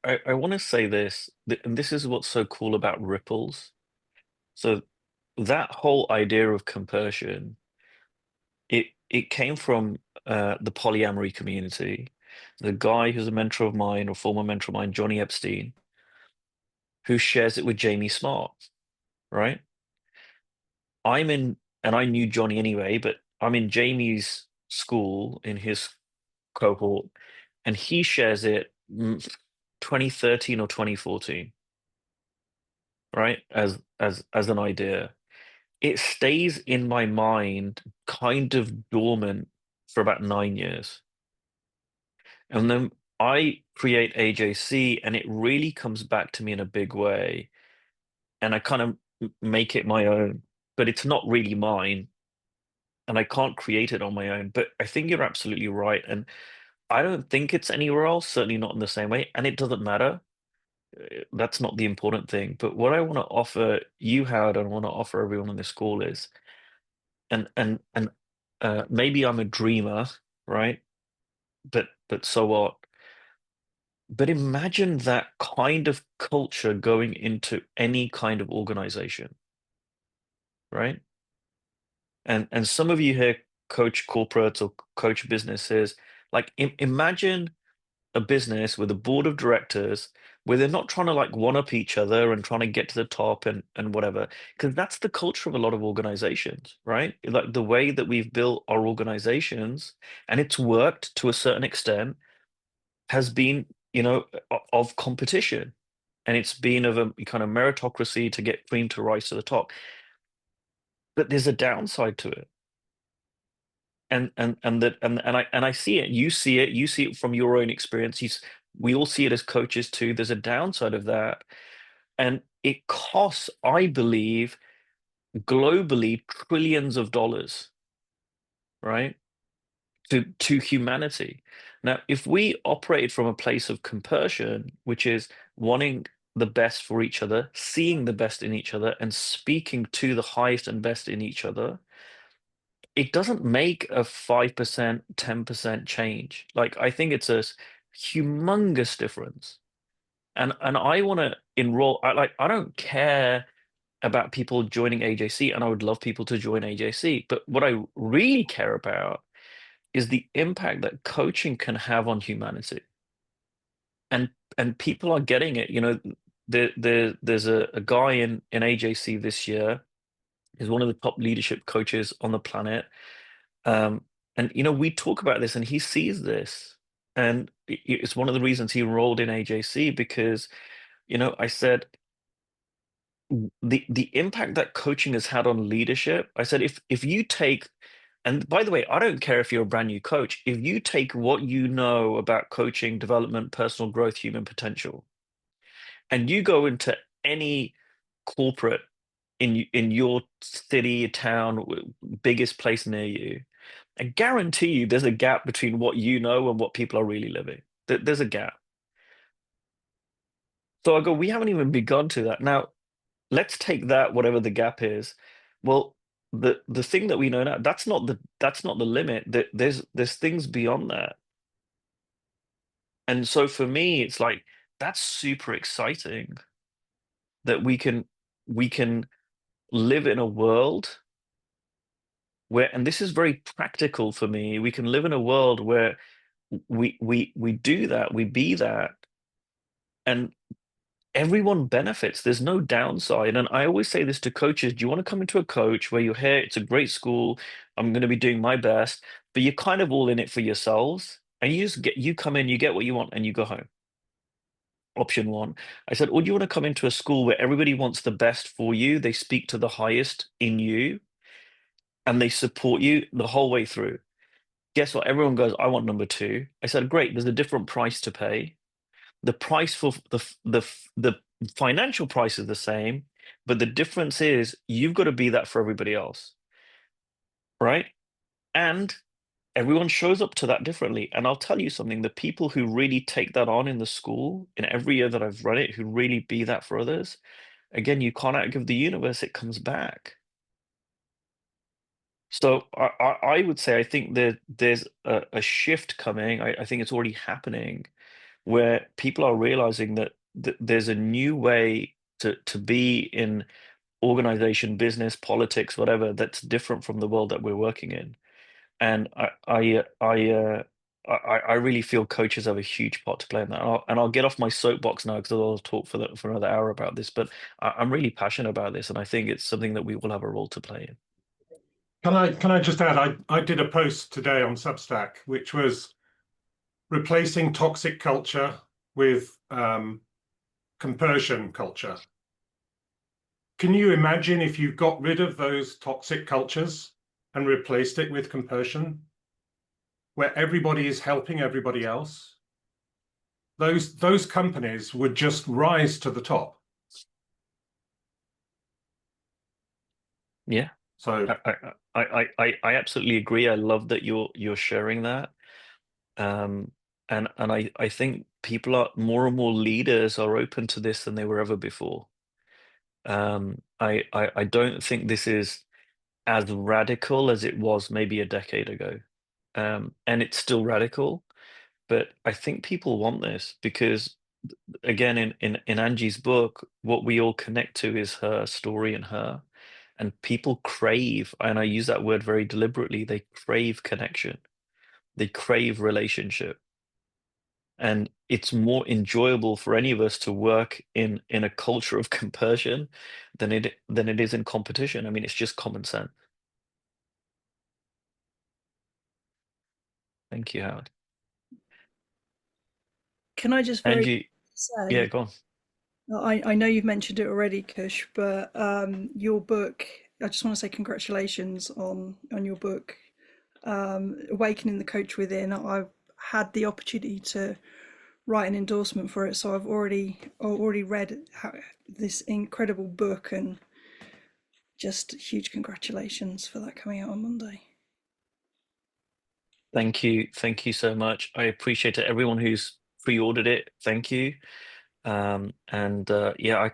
I want to say this, and this is what's so cool about ripples. So that whole idea of compersion, it came from the polyamory community. The guy who's a mentor of mine, or former mentor of mine, Johnny Epstein, who shares it with Jamie Smart, right? And I knew Johnny anyway, but I'm in Jamie's school in his cohort, and he shares it 2013 or 2014, right? As an idea. It stays in my mind kind of dormant for about 9 years. And then I create AJC and it really comes back to me in a big way. And I kind of make it my own, but it's not really mine. And I can't create it on my own. But I think you're absolutely right. And I don't think it's anywhere else, certainly not in the same way. And it doesn't matter. That's not the important thing. But what I want to offer you, Howard, and I want to offer everyone on this call is, and maybe I'm a dreamer, right? But so what? But imagine that kind of culture going into any kind of organization, right? And some of you here coach corporates or coach businesses. Like imagine a business with a board of directors where they're not trying to like one up each other and trying to get to the top and whatever, because that's the culture of a lot of organizations, right? Like the way that we've built our organizations, and it's worked to a certain extent, has been, of competition, and it's been of a kind of meritocracy to get cream to rise to the top. But there's a downside to it. And I see it. You see it. You see it from your own experience. We all see it as coaches too. There's a downside of that, and it costs, I believe, globally trillions of dollars, right, to humanity. Now, if we operated from a place of compersion, which is wanting the best for each other, seeing the best in each other, and speaking to the highest and best in each other, it doesn't make a 5%, 10% change. Like, I think it's a humongous difference. And I want to enroll. I don't care about people joining AJC, and I would love people to join AJC. But what I really care about is the impact that coaching can have on humanity. And and people are getting it. You know, there's a guy in AJC this year. He's one of the top leadership coaches on the planet. And you know, we talk about this, and he sees this, and it's one of the reasons he enrolled in AJC, because, you know, I said the impact that coaching has had on leadership. I said, if you take, and by the way, I don't care if you're a brand new coach, if you take what you know about coaching, development, personal growth, human potential, and you go into any corporate in your city, town, biggest place near you, I guarantee you there's a gap between what you know and what people are really living. There's a gap. So I go, we haven't even begun to that. Now, let's take that, whatever the gap is. Well, the thing that we know now, that's not the limit. There's things beyond that. And so for me, it's like, that's super exciting that we can live in a world where, and this is very practical for me, we can live in a world where we do that, we be that, and everyone benefits. There's no downside. And I always say this to coaches: do you want to come into a coach where you're here, it's a great school, I'm going to be doing my best, but you're kind of all in it for yourselves, and you come in, you get what you want, and you go home? Option one. I said, or do you want to come into a school where everybody wants the best for you, they speak to the highest in you, and they support you the whole way through? Guess what? Everyone goes, I want number two. I said, great, there's a different price to pay. The price for the financial price is the same, but the difference is you've got to be that for everybody else, right? And everyone shows up to that differently. And I'll tell you something, the people who really take that on in the school, in every year that I've run it, who really be that for others, again, you can't outgive the universe, it comes back. So I would say, I think there's a shift coming. I think it's already happening, where people are realizing that there's a new way to be in organization, business, politics, whatever, that's different from the world that we're working in. And I really feel coaches have a huge part to play in that. And I'll get off my soapbox now, because I'll talk for another hour about this. But I'm really passionate about this, and I think it's something that we will have a role to play in. Can I just add, I did a post today on Substack, which was replacing toxic culture with compersion culture. Can you imagine if you got rid of those toxic cultures and replaced it with compersion, where everybody is helping everybody else? Those companies would just rise to the top. Yeah. So I absolutely agree. I love that you're sharing that. And I think people are, more and more leaders are open to this than they were ever before. I don't think this is as radical as it was maybe a decade ago. And it's still radical, but I think people want this because, again, in Angie's book, what we all connect to is her story and her. And people crave, and I use that word very deliberately, they crave connection. They crave relationship. And it's more enjoyable for any of us to work in a culture of compersion than it is in competition. I mean, it's just common sense. Thank you, Howard. Can I just very Angie, yeah, say, go on. I know you've mentioned it already, Kush, but your book, I just want to say congratulations on your book, Awakening the Coach Within. I've had the opportunity to write an endorsement for it, so I've already read this incredible book, and just huge congratulations for that coming out on Monday. Thank you so much. I appreciate it. Everyone who's pre-ordered it, thank you. And yeah, I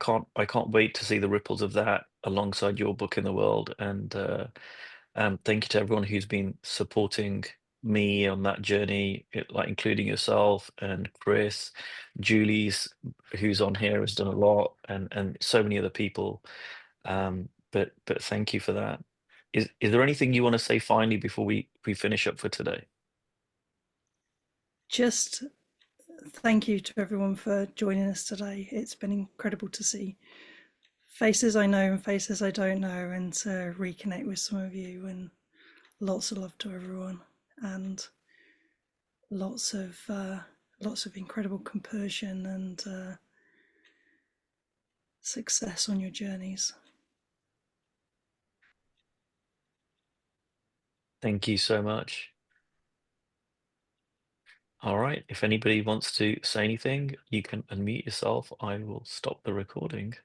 can't wait to see the ripples of that alongside your book in the world. And thank you to everyone who's been supporting me on that journey, like including yourself and Chris, Julie's, who's on here, has done a lot, and so many other people. But thank you for that. Is there anything you want to say finally before we finish up for today? Just thank you to everyone for joining us today. It's been incredible to see faces I know and faces I don't know, and to reconnect with some of you. And lots of love to everyone, and lots of incredible compersion and success on your journeys. Thank you so much. All right, if anybody wants to say anything, you can unmute yourself. I will stop the recording.